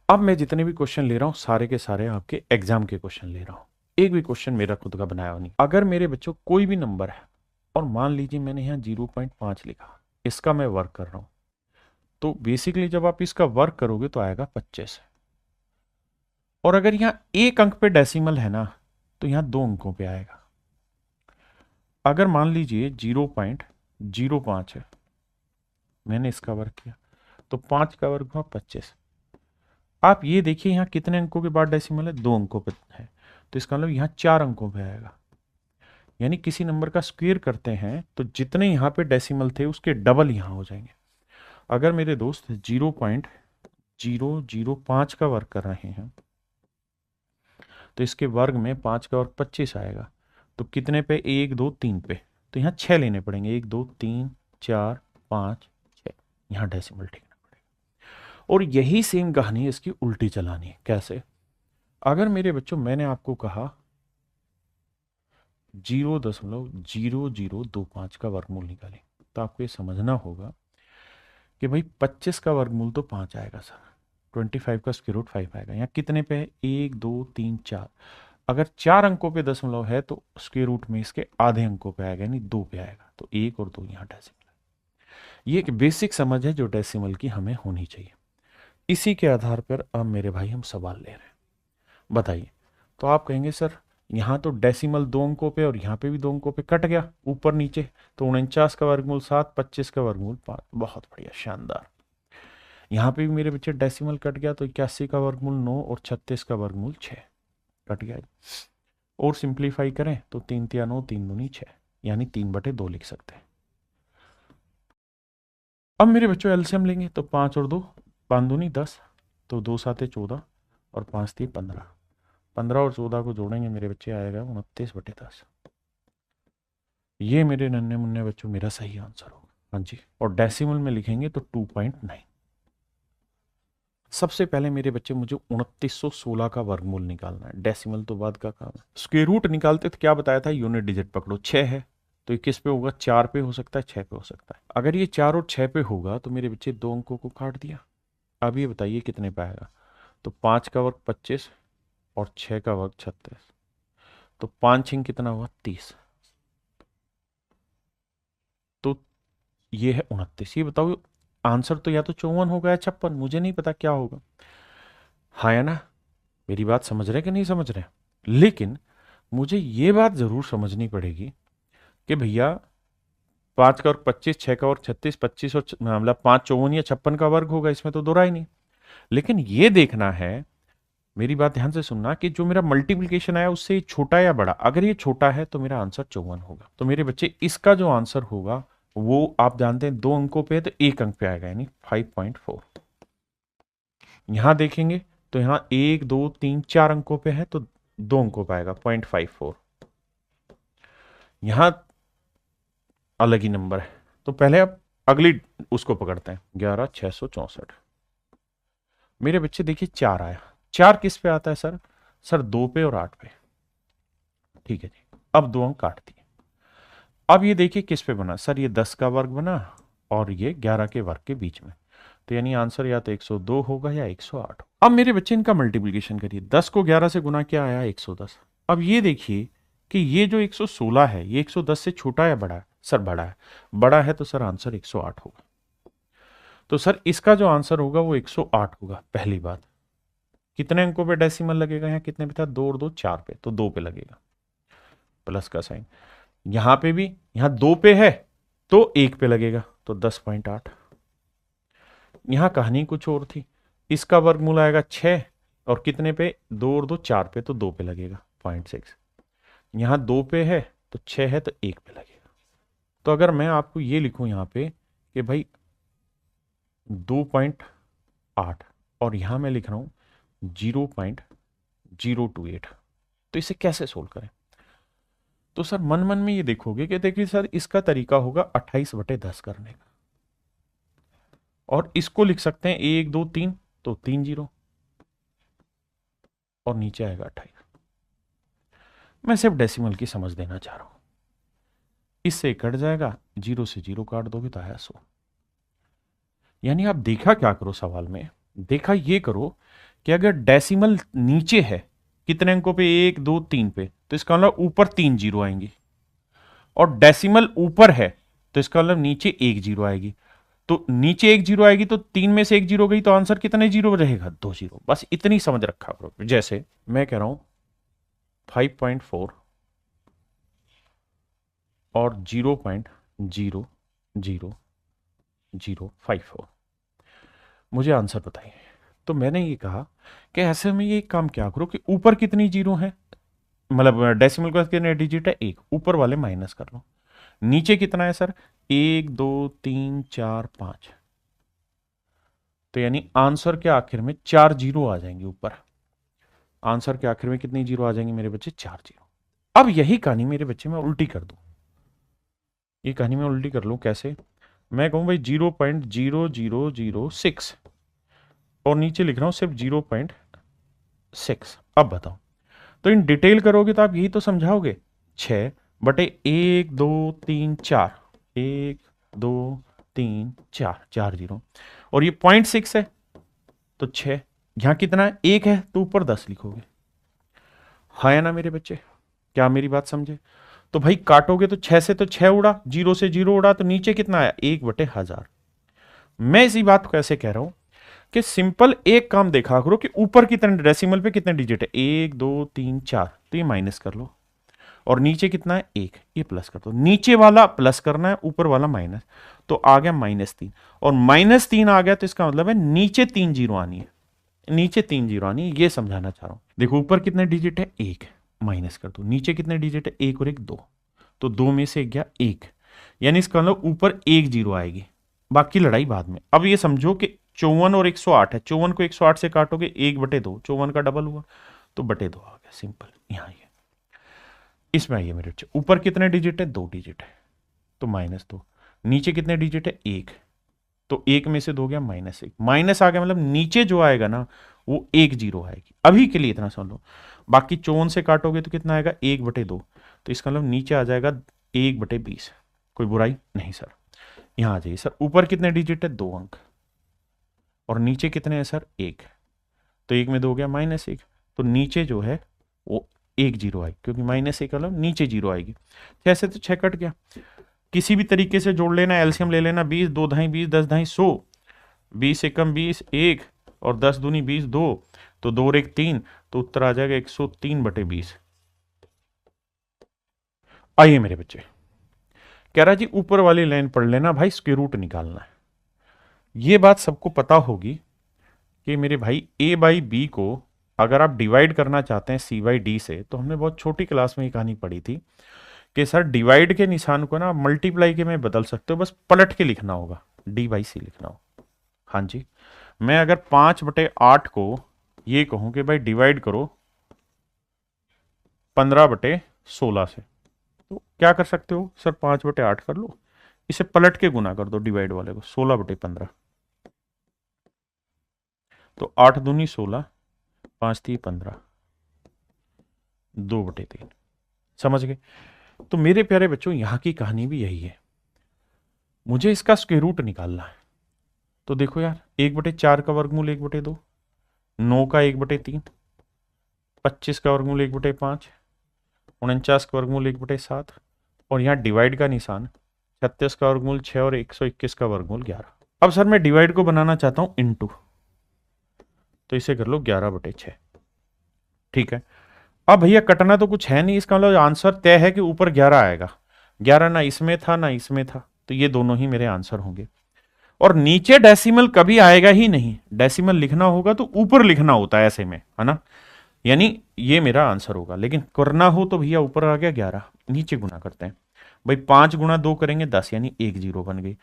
अब मैं जितने भी क्वेश्चन ले रहा हूँ सारे के सारे आपके एग्जाम के क्वेश्चन ले रहा हूँ, एक भी क्वेश्चन मेरा खुद का बनाया हुआ नहीं। अगर मेरे बच्चों कोई भी नंबर है और मान लीजिए मैंने यहाँ 0.5 लिखा, इसका मैं वर्क कर रहा हूँ, तो बेसिकली जब आप इसका वर्क करोगे तो आएगा 25। और अगर यहाँ एक अंक पे डेसिमल है ना, तो यहाँ 2 अंकों पे आएगा। अगर मान लीजिए 0.05 है, मैंने इसका वर्क किया, तो 5 का वर्ग हुआ 25। आप ये देखिए यहाँ कितने अंकों के बाद डेसिमल है, 2 अंकों पे है, तो इसका मतलब यहाँ 4 अंकों पे आएगा। यानी किसी नंबर का स्क्वायर करते हैं तो जितने यहाँ पे डेसिमल थे उसके डबल यहाँ हो जाएंगे। अगर मेरे दोस्त 0.005 का वर्ग कर रहे हैं तो इसके वर्ग में 5 का वर्ग 25 आएगा। तो कितने पे, 1 2 3 पे, तो यहाँ 6 लेने पड़ेंगे, 1 2 3 4 5 6, यहाँ डेसिमल ठीक। और यही सेम कहानी इसकी उल्टी चलानी है। कैसे? अगर मेरे बच्चों मैंने आपको कहा 0.0025 का वर्गमूल निकालें, तो आपको ये समझना होगा कि भाई 25 का वर्गमूल तो 5 आएगा सर, 25 का स्क्वायर रूट 5 आएगा। यहाँ कितने पे है, 1 2 3 4। अगर 4 अंकों पे दशमलव है तो स्क्वायर रूट में इसके आधे अंकों पे आएगा, यानी 2 पे आएगा। तो 1 और 2 यहाँ डेसिमल है। ये एक बेसिक समझ है जो डेसिमल की हमें होनी चाहिए। इसी के आधार पर अब मेरे भाई हम सवाल ले रहे हैं। बताइए। तो आप कहेंगे सर यहाँ तो डेसिमल 2 अंकों पे और यहाँ पे भी 2 अंकों पे कट गया ऊपर नीचे, तो 49 का वर्गमूल 7, 25 का वर्गमूल 5। बहुत बढ़िया, शानदार। यहाँ पे भी मेरे बच्चे डेसिमल कट गया, तो 81 का वर्गमूल 9 और 36 का वर्गमूल 6 कट गया। और सिंप्लीफाई करें तो 3 तिया 9, 3 दूनी 6, यानी 3/2 लिख सकते हैं। अब मेरे बच्चों एलसीएम लेंगे तो 5 और 2, 5 दूनी 10, तो 2 7 14 और 5 3 15। 15 और 14 को जोड़ेंगे मेरे बच्चे, आएगा 29/10। ये मेरे नन्हे मुन्ने बच्चों मेरा सही आंसर होगा। हाँ जी। और डेसिमल में लिखेंगे तो 2.9। सबसे पहले मेरे बच्चे मुझे 2916 का वर्गमूल निकालना है, डेसिमल तो बाद का काम है। स्क्वायर रूट निकालते तो क्या बताया था, यूनिट डिजिट पकड़ो। 6 है तो ये किस पे होगा, 4 पे हो सकता है, 6 पे हो सकता है। अगर ये 4 और 6 पे होगा तो मेरे बच्चे 2 अंकों को काट दिया। अब ये बताइए कितने पे आएगा, तो 5 का वर्ग 25 और 6 का वर्ग 36, तो 5 छिंग कितना हुआ, 30। तो ये है 29। ये बताओ आंसर तो या तो 54 होगा या 56, मुझे नहीं पता क्या होगा। हाँ या ना? मेरी बात समझ रहे कि नहीं समझ रहे? लेकिन मुझे ये बात जरूर समझनी पड़ेगी कि भैया 5 का वर्ग 25, 6 का वर्ग 36, 25 और मतलब 5 54 या 56 का वर्ग होगा, इसमें तो दो राय नहीं। लेकिन ये देखना है, मेरी बात ध्यान से सुनना, कि जो मेरा मल्टीप्लिकेशन आया उससे ये छोटा या बड़ा। अगर ये छोटा है तो मेरा आंसर 54 होगा। तो मेरे बच्चे इसका जो आंसर होगा वो आप जानते हैं 2 अंकों पे है तो 1 अंक पे आएगा, यानी 5.4। यहां देखेंगे तो यहां 1 2 3 4 अंकों पे है तो 2 अंकों पे आएगा, 0.54। यहां अलग ही नंबर है, तो पहले आप अगली उसको पकड़ते हैं, 11,664। मेरे बच्चे देखिए 4 आया। 4 किस पे आता है सर? सर 2 पे और 8 पे। ठीक है जी, अब 2 अंक काट दिए। अब ये देखिए किस पे बना, सर ये 10 का वर्ग बना और ये 11 के वर्ग के बीच में, तो यानी आंसर या तो 102 होगा या 108। अब मेरे बच्चे इनका मल्टीप्लिकेशन करिए, 10 को 11 से गुना किया, आया 110। अब ये देखिए कि ये जो 116 है ये 110 से छोटा या बड़ा है? सर बड़ा है। बड़ा है तो सर आंसर 108 होगा। तो सर इसका जो आंसर होगा वो 108 होगा। पहली बात, कितने अंकों पे डेसिमल लगेगा, यहाँ कितने पे था, 2 और 2 4 पे, तो 2 पे लगेगा, प्लस का साइन। यहां पे भी, यहां 2 पे है तो 1 पे लगेगा, तो 10.8। यहां कहानी कुछ और थी, इसका वर्गमूल आएगा 6 और कितने पे, 2 और 2 4 पे, तो 2 पे लगेगा, 0.6। यहां 2 पे है तो 6 है तो 1 पे लगेगा। तो अगर मैं आपको ये लिखूं यहां पे कि भाई 2.8 और यहां मैं लिख रहा हूं 0.028, तो इसे कैसे सोल्व करें? तो सर मन मन में ये देखोगे कि देखिए सर इसका तरीका होगा 28/10 करने का, और इसको लिख सकते हैं 1 2 3, तो 3 जीरो और नीचे आएगा 28। मैं सिर्फ डेसिमल की समझ देना चाह रहा हूं, इससे कट जाएगा, 0 से 0 काट दोगे तो आया 100। यानी आप देखा क्या करो सवाल में, देखा ये करो कि अगर डेसिमल नीचे है कितने अंकों पे, 1 2 3 पे, तो इसका मतलब ऊपर 3 जीरो आएंगी, और डेसिमल ऊपर है तो इसका मतलब नीचे 1 जीरो आएगी। तो नीचे 1 जीरो आएगी तो 3 में से 1 जीरो गई तो आंसर कितने जीरो रहेगा, 2 जीरो। बस इतनी समझ रखा करो। जैसे मैं कह रहा हूं 5.4 और 0.00054, मुझे आंसर बताइए। तो मैंने ये कहा कि ऐसे में ये काम क्या करो कि ऊपर कितनी जीरो है, मतलब डेसिमल का कितने डिजिट है, 1, ऊपर वाले माइनस कर लो। नीचे कितना है सर, 1 2 3 4 5, तो यानी आंसर के आखिर में 4 जीरो आ जाएंगे ऊपर। आंसर के आखिर में कितनी जीरो आ जाएंगे मेरे बच्चे, 4 जीरो। अब यही कहानी मेरे बच्चे में उल्टी कर दूं, ये कहानी में उल्टी कर लूं कैसे, मैं कहूं भाई 0.0006 और नीचे लिख रहा हूं सिर्फ 0.6। अब बताओ, तो इन डिटेल करोगे तो आप यही तो समझाओगे, 6/1 2 3 4, 1 2 3 4, 4 जीरो, और ये 0.6 है तो 6, यहां कितना है, 1 है तो ऊपर 10 लिखोगे। है ना मेरे बच्चे, क्या मेरी बात समझे। तो भाई काटोगे तो 6 से तो 6 उड़ा, 0 से 0 उड़ा, तो नीचे कितना आया, 1/1000। मैं इसी बात को कैसे कह रहा हूं कि सिंपल एक काम देखा करो कि ऊपर कितने डेसिमल पे कितने डिजिट है, 1 2 3 4, तो ये माइनस कर लो, और नीचे कितना है, 1, ये प्लस कर दो। नीचे वाला प्लस करना है, ऊपर वाला माइनस, तो आ गया -3, और -3 आ गया तो इसका मतलब है नीचे 3 जीरो आनी है, नीचे 3 जीरो आनी है, ये समझाना चाह रहा हूं। देखो ऊपर कितने डिजिट है, 1, माइनस कर दो। नीचे कितने डिजिट है, 1 और 1 2, तो 2 में से गया 1, यानी इसका मतलब ऊपर 1 जीरो आएगी, बाकी लड़ाई बाद में। अब ये समझो कि 54 और 108 है, 54 को 108 से काटोगे 1/2, 54 का डबल हुआ तो /2 आ गया, सिंपल। यहां ये इसमें आइए मेरे बच्चे, ऊपर कितने डिजिट है, 2 डिजिट है तो -2, नीचे कितने डिजिट है, 1, तो 1 में से 2 गया -1, माइनस आ गया, मतलब नीचे जो आएगा ना वो 1 जीरो आएगी। अभी के लिए इतना समझ लो, बाकी 54 से काटोगे तो कितना आएगा, 1/2, तो इसका मतलब नीचे आ जाएगा 1/20। कोई बुराई नहीं सर। यहां आ जाइए सर, ऊपर कितने डिजिट है, 2 अंक, और नीचे कितने हैं सर, 1, तो 1 में 2 गया -1, तो नीचे जो है वो 1 जीरो आएगी, क्योंकि -1 मतलब नीचे जीरो आएगी। 6 से तो 6 कट गया, किसी भी तरीके से जोड़ लेना, एलसीएम ले लेना, 20 2 ढाई 20 10 ढाई 100, 20 एकम 20 1, और 10 दूनी 20 2, तो 2 और 1 3, तो उत्तर आ जाएगा 103/20। आइए मेरे बच्चे, कह रहा जी ऊपर वाली लाइन पढ़ लेना भाई, स्क्वायर रूट निकालना है। ये बात सबको पता होगी कि मेरे भाई a/b को अगर आप डिवाइड करना चाहते हैं c/d से, तो हमने बहुत छोटी क्लास में ये कहानी पढ़ी थी कि सर डिवाइड के निशान को ना मल्टीप्लाई के में बदल सकते हो, बस पलट के लिखना होगा, d/c लिखना होगा। हाँ जी, मैं अगर 5/8 को ये कहूं कि भाई डिवाइड करो 15/16 से, तो क्या कर सकते हो सर, 5/8 कर लो, इसे पलट के गुना कर दो डिवाइड वाले को, 16/15, तो 8 दूनी 16, 5 3 15, 2/3। समझ गए। तो मेरे प्यारे बच्चों यहां की कहानी भी यही है, मुझे इसका स्क्वायर रूट निकालना है। तो देखो यार, 1/4 का वर्गमूल 1/2, 9 का 1/3, 25 का वर्गमूल 1/5, 49 का वर्गमूल 1/7, और यहाँ डिवाइड का निशान, 36 का वर्गमूल 6 और 121 का वर्गमूल 11। अब सर मैं डिवाइड को बनाना चाहता हूं इनटू, तो इसे कर लो 11/6। ठीक है, अब भैया कटना तो कुछ है नहीं, इसका मतलब आंसर तय है कि ऊपर 11 आएगा। 11 ना इसमें था ना इसमें था, तो ये दोनों ही मेरे आंसर होंगे। और नीचे डेसिमल कभी आएगा ही नहीं, डेसिमल लिखना होगा तो ऊपर लिखना होता है ऐसे में, है ना, यानी ये मेरा आंसर होगा। लेकिन करना हो तो भैया ऊपर आ गया 11, नीचे गुना करते हैं भाई, 5 गुणा 2 करेंगे 10, यानी 1 जीरो बन गई,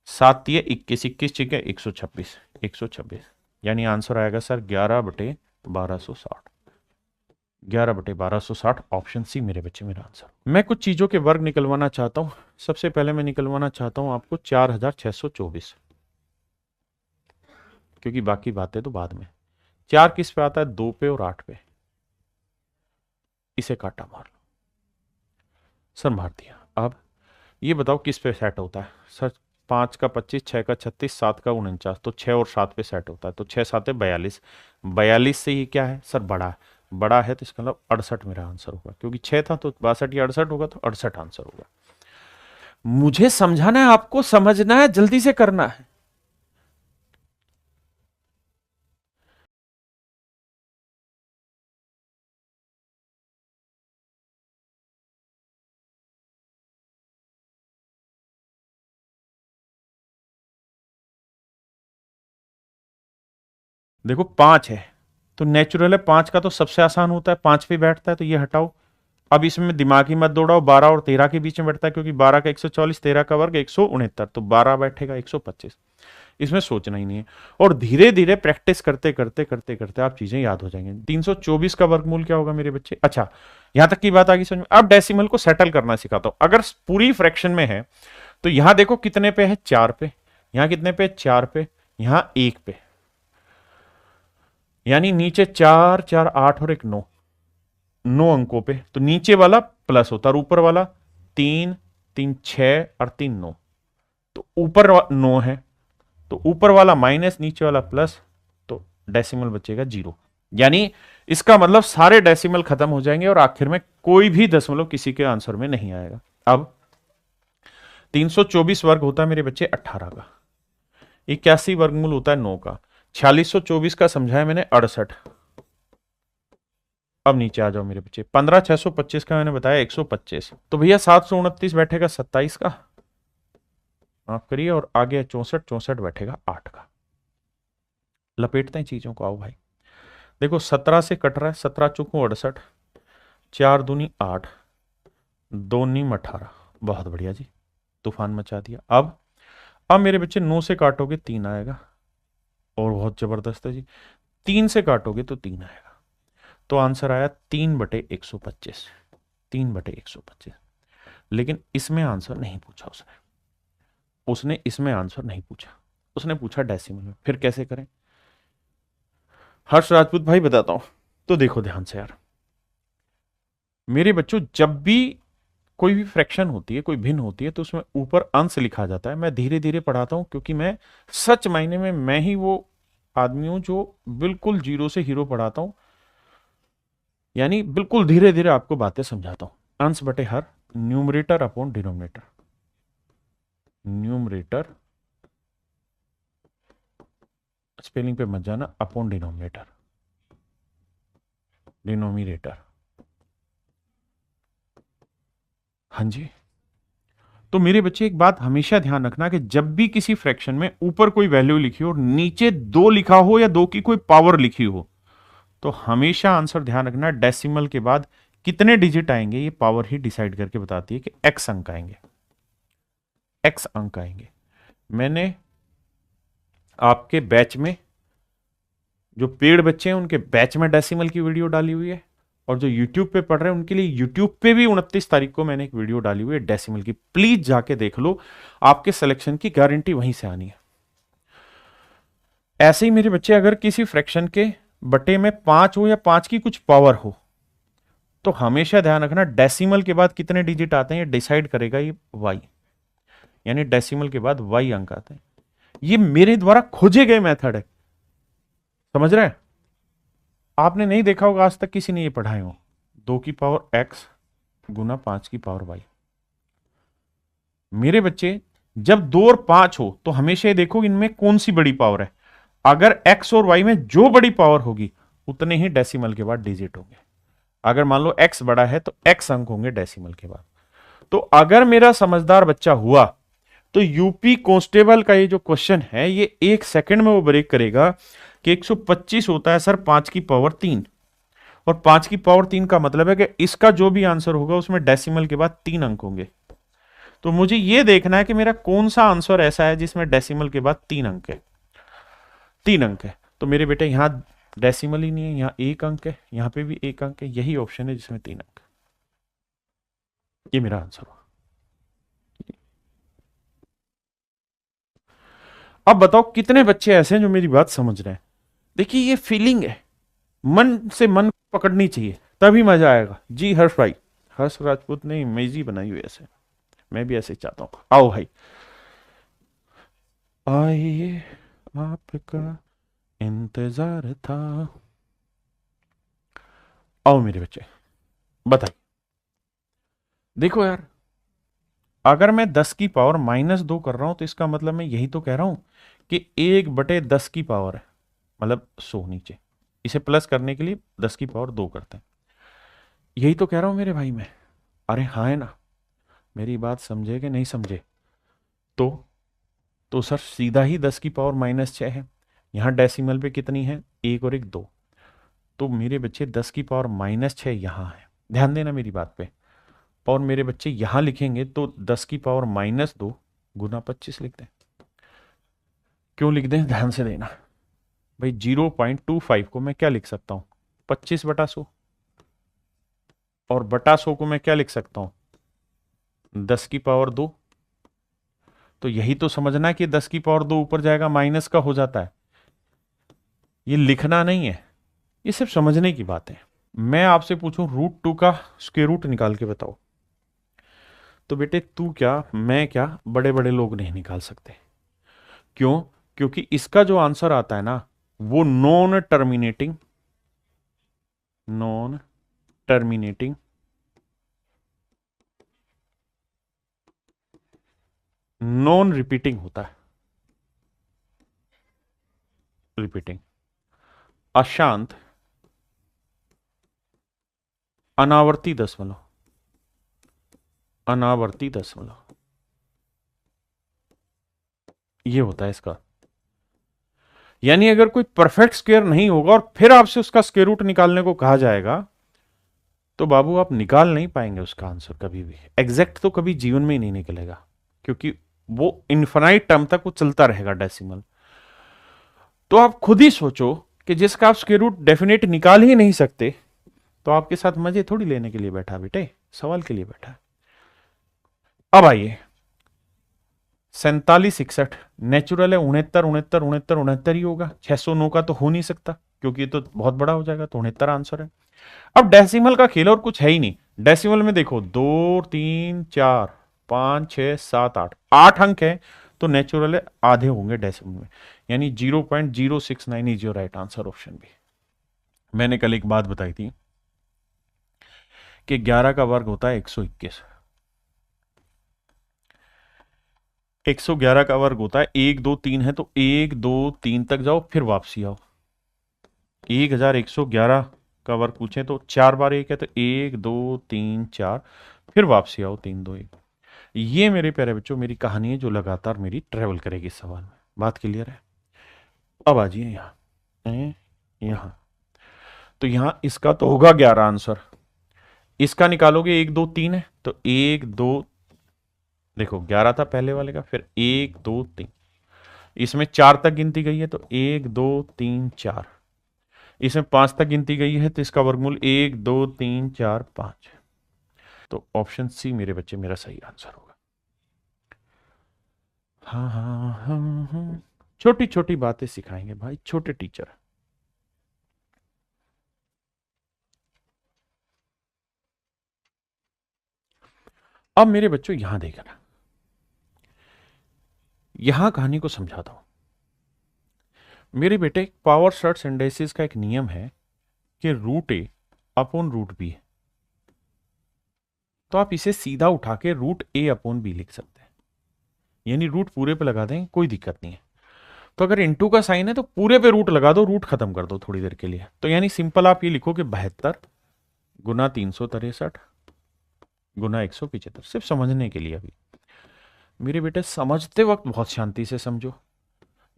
7 दिए 21, 21 ठीक है 126, 126, यानी आंसर आएगा सर 11/1260, 11/1260, ऑप्शन सी मेरे बच्चे मेरा आंसर। मैं कुछ चीजों के वर्ग निकलवाना चाहता हूं। सबसे पहले मैं निकलवाना चाहता हूं आपको 4624, क्योंकि बाकी बातें तो बाद में। 4 किस पे आता है, 2 पे और 8 पे, इसे काटा मार लो सर, मार दिया। अब ये बताओ किस पे सेट होता है सर, 5 का 25, 6 का 36, 7 का 49, तो 6 और 7 पे सेट होता है, तो 6 7 है 42। 42 से ही क्या है सर, बड़ा है। बड़ा है तो इसका मतलब 68 मेरा आंसर होगा, क्योंकि 6 था तो 62 या 68 होगा, तो 68 आंसर होगा। मुझे समझाना है, आपको समझना है, जल्दी से करना है। देखो 5 है तो नेचुरल है, 5 का तो सबसे आसान होता है, 5 पे बैठता है, तो ये हटाओ। अब इसमें दिमागी मत दौड़ाओ, 12 और 13 के बीच में बैठता है, क्योंकि 12 का 144, 13 का वर्ग 169, तो 12 बैठेगा 125। इसमें सोचना ही नहीं है, और धीरे धीरे प्रैक्टिस करते करते करते करते आप चीजें याद हो जाएंगे। 324 का वर्गमूल क्या होगा मेरे बच्चे? अच्छा, यहां तक की बात आ गई समझ में। अब डेसिमल को सेटल करना सिखाता हूं। अगर पूरी फ्रैक्शन में है तो यहां देखो कितने पे है, 4 पे, यहां कितने पे, 4 पे, यहां 1 पे, यानी नीचे 4 4 8 और एक 9, 9 अंकों पे, तो नीचे वाला प्लस होता है और ऊपर वाला 3 3 6 और 3 9, तो ऊपर 9 है तो ऊपर वाला माइनस, नीचे वाला प्लस, तो डेसिमल बचेगा 0। यानी इसका मतलब सारे डेसिमल खत्म हो जाएंगे और आखिर में कोई भी दशमलव किसी के आंसर में नहीं आएगा। अब 324 वर्ग होता है मेरे बच्चे 18 का, 81 वर्गमूल होता है 9 का, 4624 का समझाया मैंने 68। अब नीचे आ जाओ मेरे बच्चे, 15625 का मैंने बताया 125, तो भैया 729 बैठेगा 27 का, माफ करिए, और आगे 64 64 बैठेगा 8 का। लपेटते हैं चीजों को, आओ भाई। देखो 17 से कट रहा है, 17 चौको 68, 4 दूनी 8, 2 नीम 18, बहुत बढ़िया जी, तूफान मचा दिया। अब मेरे बच्चे 9 से काटोगे 3 आएगा, और बहुत जबरदस्त है जी, 3 से काटोगे तो 3 आएगा, तो आंसर आया 3/125, 3/125। लेकिन इसमें आंसर नहीं पूछा उसने इसमें आंसर नहीं पूछा, उसने पूछा डेसिमल में। फिर कैसे करें हर्ष राजपूत भाई, बताता हूं। तो देखो ध्यान से यार मेरे बच्चों, जब भी कोई भी फ्रैक्शन होती है, कोई भिन्न होती है, तो उसमें ऊपर अंश लिखा जाता है। मैं धीरे धीरे पढ़ाता हूं, क्योंकि मैं सच मायने में मैं ही वो आदमी हूं जो बिल्कुल जीरो से हीरो पढ़ाता हूं, यानी बिल्कुल धीरे धीरे आपको बातें समझाता हूं। अंश बटे हर, numerator upon denominator, numerator, spelling पे मत जाना, अपॉन डिनोमिनेटर, डिनोमिनेटर, हाँ जी। तो मेरे बच्चे एक बात हमेशा ध्यान रखना कि जब भी किसी फ्रैक्शन में ऊपर कोई वैल्यू लिखी हो और नीचे 2 लिखा हो या 2 की कोई पावर लिखी हो, तो हमेशा आंसर ध्यान रखना, डेसिमल के बाद कितने डिजिट आएंगे ये पावर ही डिसाइड करके बताती है कि एक्स अंक आएंगे, एक्स अंक आएंगे। मैंने आपके बैच में, जो पेड बच्चे हैं उनके बैच में डेसिमल की वीडियो डाली हुई है, और जो YouTube पे पढ़ रहे हैं उनके लिए YouTube पे भी 29 तारीख को मैंने एक वीडियो डाली हुई है डेसिमल की, प्लीज जाके देख लो, आपके सिलेक्शन की गारंटी वहीं से आनी है। ऐसे ही मेरे बच्चे, अगर किसी फ्रैक्शन के बटे में 5 हो या 5 की कुछ पावर हो, तो हमेशा ध्यान रखना डेसिमल के बाद कितने डिजिट आते हैं ये डिसाइड करेगा ये वाई, यानी डेसिमल के बाद वाई अंक आते हैं। ये मेरे द्वारा खोजे गए मेथड है, समझ रहे हैं? आपने नहीं देखा होगा आज तक किसी ने ये पढ़ाए हो, 2 की पावर एक्स गुना 5 की पावर वाई। मेरे बच्चे, जब 2 और 5 हो तो हमेशा ये देखो इनमें कौन सी बड़ी पावर है। अगर एक्स और वाई में जो बड़ी पावर होगी उतने ही डेसिमल के बाद डिजिट होंगे। अगर मान लो एक्स बड़ा है तो एक्स अंक होंगे डेसिमल के बाद। तो अगर मेरा समझदार बच्चा हुआ तो यूपी कांस्टेबल का ये जो क्वेश्चन है ये 1 सेकंड में वो ब्रेक करेगा कि 125 होता है सर 5 की पावर 3, और 5 की पावर 3 का मतलब है कि इसका जो भी आंसर होगा उसमें डेसिमल के बाद 3 अंक होंगे। तो मुझे यह देखना है कि मेरा कौन सा आंसर ऐसा है जिसमें डेसिमल के बाद 3 अंक है, 3 अंक है। तो मेरे बेटे यहां डेसिमल ही नहीं है, यहां 1 अंक है, यहां पे भी 1 अंक है, यही ऑप्शन है जिसमें 3 अंक। ये मेरा आंसर हुआ। अब बताओ कितने बच्चे ऐसे हैं जो मेरी बात समझ रहे हैं? देखिए ये फीलिंग है, मन से मन पकड़नी चाहिए तभी मजा आएगा। जी हर्ष भाई, हर्ष राजपूत ने इमेज ही बनाई हुई ऐसे, मैं भी ऐसे चाहता हूं। आओ भाई, आइए आपका इंतजार था। आओ मेरे बच्चे, बताइए। देखो यार, अगर मैं 10 की पावर -2 कर रहा हूं तो इसका मतलब मैं यही तो कह रहा हूं कि 1/10 की पावर है, मतलब 100 नीचे। इसे प्लस करने के लिए 10 की पावर 2 करते हैं। यही तो कह रहा हूं मेरे भाई मैं। अरे हाँ है ना, मेरी बात समझे कि नहीं समझे? तो तो सर सीधा ही 10 की पावर -6 है। यहाँ डेसिमल पे कितनी है? एक और एक दो। तो मेरे बच्चे 10 की पावर -6 यहाँ है। ध्यान देना मेरी बात पे। और मेरे बच्चे यहां लिखेंगे तो 10 की पावर -2 गुना 25 लिख दें। क्यों लिख दें? ध्यान से देना भाई। 0.25 को मैं क्या लिख सकता हूं? 25/100। और बटा 100 को मैं क्या लिख सकता हूं? 10 की पावर 2। तो यही तो समझना है कि 10 की पावर 2 ऊपर जाएगा माइनस का हो जाता है। ये लिखना नहीं है, ये सिर्फ समझने की बात है। मैं आपसे पूछूं √2 का स्क्वायर रूट निकाल के बताओ, तो बेटे तू क्या मैं क्या बड़े बड़े लोग नहीं निकाल सकते। क्यों? क्योंकि इसका जो आंसर आता है ना, वो नॉन टर्मिनेटिंग नॉन रिपीटिंग होता है। रिपीटिंग, अशांत, अनावर्ती दशमलव, अनावर्ती दशमलव, ये होता है इसका। यानी अगर कोई परफेक्ट स्क्वायर नहीं होगा और फिर आपसे उसका स्क्वायर रूट निकालने को कहा जाएगा, तो बाबू आप निकाल नहीं पाएंगे उसका आंसर कभी भी। एग्जैक्ट तो कभी जीवन में ही नहीं निकलेगा, क्योंकि वो इन्फिनाइट टर्म तक वो चलता रहेगा डेसिमल। तो आप खुद ही सोचो कि जिसका आप स्क्वायर रूट डेफिनेट निकाल ही नहीं सकते, तो आपके साथ मजे थोड़ी लेने के लिए बैठा बेटे, सवाल के लिए बैठा। अब आइए 4761 नेचुरल है। 69 ही होगा। 609 का तो हो नहीं सकता क्योंकि ये तो बहुत बड़ा हो जाएगा, तो 69 आंसर है। अब डेसिमल का खेल और कुछ है ही नहीं। डेसिमल में देखो 2 3 4 5 6 7 8 8 अंक है, तो नेचुरल है आधे होंगे डेसिमल में, यानी 0.069 is your right answer, option B. मैंने कल एक बात बताई थी कि 11 का वर्ग होता है 121। 111 का वर्ग होता है 1 2 3 है, तो 1 2 3 तक जाओ फिर वापसी आओ। 1111 का वर्ग पूछे तो 4 बार 1 है, तो 1 2 3 4 फिर वापसी आओ 3 2 1। ये मेरे प्यारे बच्चों मेरी कहानी है जो लगातार मेरी ट्रेवल करेगी इस सवाल में। बात क्लियर है? अब आ जाइए यहाँ, यहाँ तो यहाँ इसका तो होगा 11 आंसर। इसका निकालोगे 1 2 3 है, तो 1 2, देखो 11 था पहले वाले का, फिर 1 2 3, इसमें 4 तक गिनती गई है, तो 1 2 3 4, इसमें 5 तक गिनती गई है, तो इसका वर्गमूल 1 2 3 4 5। तो ऑप्शन सी मेरे बच्चे मेरा सही आंसर होगा। हाँ हाँ हाँ हाँ, छोटी छोटी बातें सिखाएंगे भाई, छोटे टीचर। अब मेरे बच्चों यहां देखना, यहां कहानी को समझाता हूं। मेरे बेटे पावर शर्ट्स इंडेसिस का एक नियम है कि √a अपॉन √b है, तो आप इसे सीधा उठा के √a अपॉन b लिख सकते हैं, यानी रूट पूरे पे लगा दें, कोई दिक्कत नहीं है। तो अगर इंटू का साइन है तो पूरे पे रूट लगा दो, रूट खत्म कर दो थोड़ी देर के लिए। तो यानी सिंपल आप ये लिखो कि 72 गुना 363 गुना 175, सिर्फ समझने के लिए। अभी मेरे बेटे समझते वक्त बहुत शांति से समझो,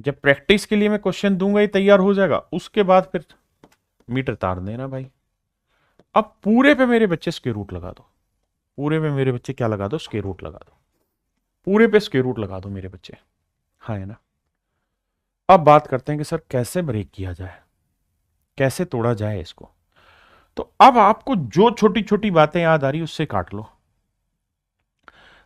जब प्रैक्टिस के लिए मैं क्वेश्चन दूंगा ही तैयार हो जाएगा, उसके बाद फिर मीटर तार देना भाई। अब पूरे पे मेरे बच्चे स्क्वायर रूट लगा दो, पूरे पे मेरे बच्चे क्या लगा दो? स्क्वायर रूट लगा दो, पूरे पे स्क्वायर रूट लगा दो मेरे बच्चे। हाँ है ना? अब बात करते हैं कि सर कैसे ब्रेक किया जाए, कैसे तोड़ा जाए इसको। तो अब आपको जो छोटी छोटी बातें याद आ रही उससे काट लो।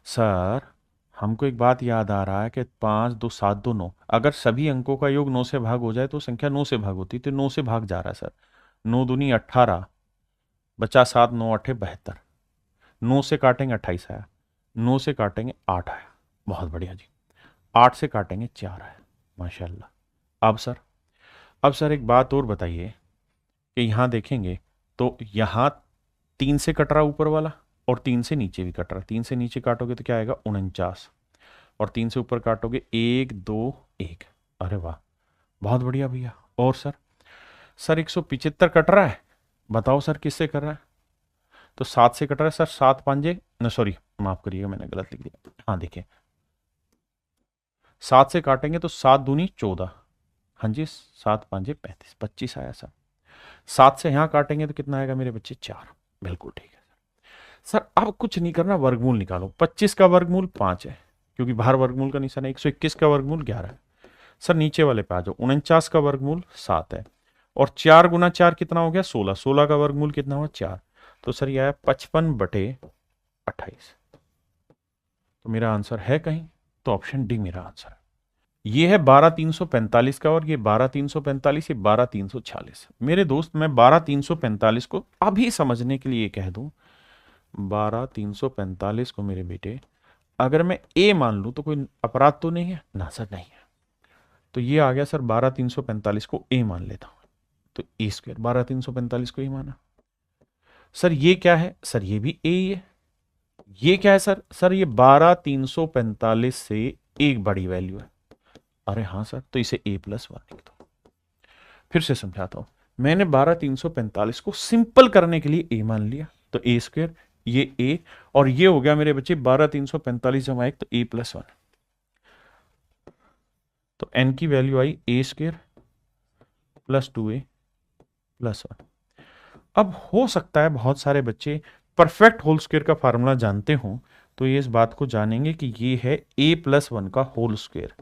सर हमको एक बात याद आ रहा है कि 5 2 7 2 9, अगर सभी अंकों का योग 9 से भाग हो जाए तो संख्या 9 से भाग होती, तो 9 से भाग जा रहा है सर। 9 दूनी 18, बचा 7 9 8 72, 9 से काटेंगे 28 आया, 9 से काटेंगे 8 आया, बहुत बढ़िया जी। 8 से काटेंगे 4 आया, माशाल्लाह। अब सर एक बात और बताइए कि यहाँ देखेंगे तो यहाँ 3 से कट रहा ऊपर वाला और 3 से नीचे भी कट रहा। 3 से नीचे काटोगे तो क्या आएगा 49 और 3 से ऊपर काटोगे 1 2 1। अरे वाह, बहुत बढ़िया भैया। और सर 175 कट रहा है, बताओ सर किससे कर रहा है? तो 7 से कट रहा है सर। 7 पांजे न, सॉरी माफ करिएगा मैंने गलत लिख दिया। हाँ देखिए 7 से काटेंगे तो 7 दूनी 14, हाँ जी 7 पांजे 35, 25 आया सर। 7 से यहाँ काटेंगे तो कितना आएगा मेरे बच्चे 4। बिल्कुल ठीक है सर। अब कुछ नहीं करना, वर्गमूल निकालो। 25 का वर्गमूल 5 है क्योंकि बाहर वर्गमूल का निशान है। 121 का वर्गमूल 11 है। सर नीचे वाले पे आ जाओ। 49 का वर्गमूल 7 है और 4 गुना 4 कितना हो गया 16। 16 का वर्गमूल कितना हुआ 4। तो सर यह आया 55/28। तो मेरा आंसर है कहीं तो ऑप्शन डी मेरा आंसर है। ये है 12345 का और ये 12345, ये 12346। मेरे दोस्त मैं 12345 को अभी समझने के लिए कह दूं, 12345 को मेरे बेटे अगर मैं ए मान लूं तो कोई अपराध तो नहीं है ना? सर नहीं है। तो ये आ गया सर 12345 को ए मान लेता हूं तो ए स्क्वायर 12345 को ए माना। सर ये क्या है? सर ये भी ए ही है। ये क्या है सर? सर ये 12345 से एक बड़ी वैल्यू है। अरे हाँ सर, तो इसे a+1 लिख दो। फिर से समझाता हूं, मैंने 12345 को सिंपल करने के लिए a मान लिया तो a स्क्वायर, ये a और ये हो गया मेरे बच्चे 12345 जमा 1 तो a+1। तो n की value I a square plus 2a+1। अब हो सकता है बहुत सारे बच्चे परफेक्ट होल स्क्वायर का फार्मूला जानते हो तो ये इस बात को जानेंगे कि ये है a+1 का होल स्क्वायर।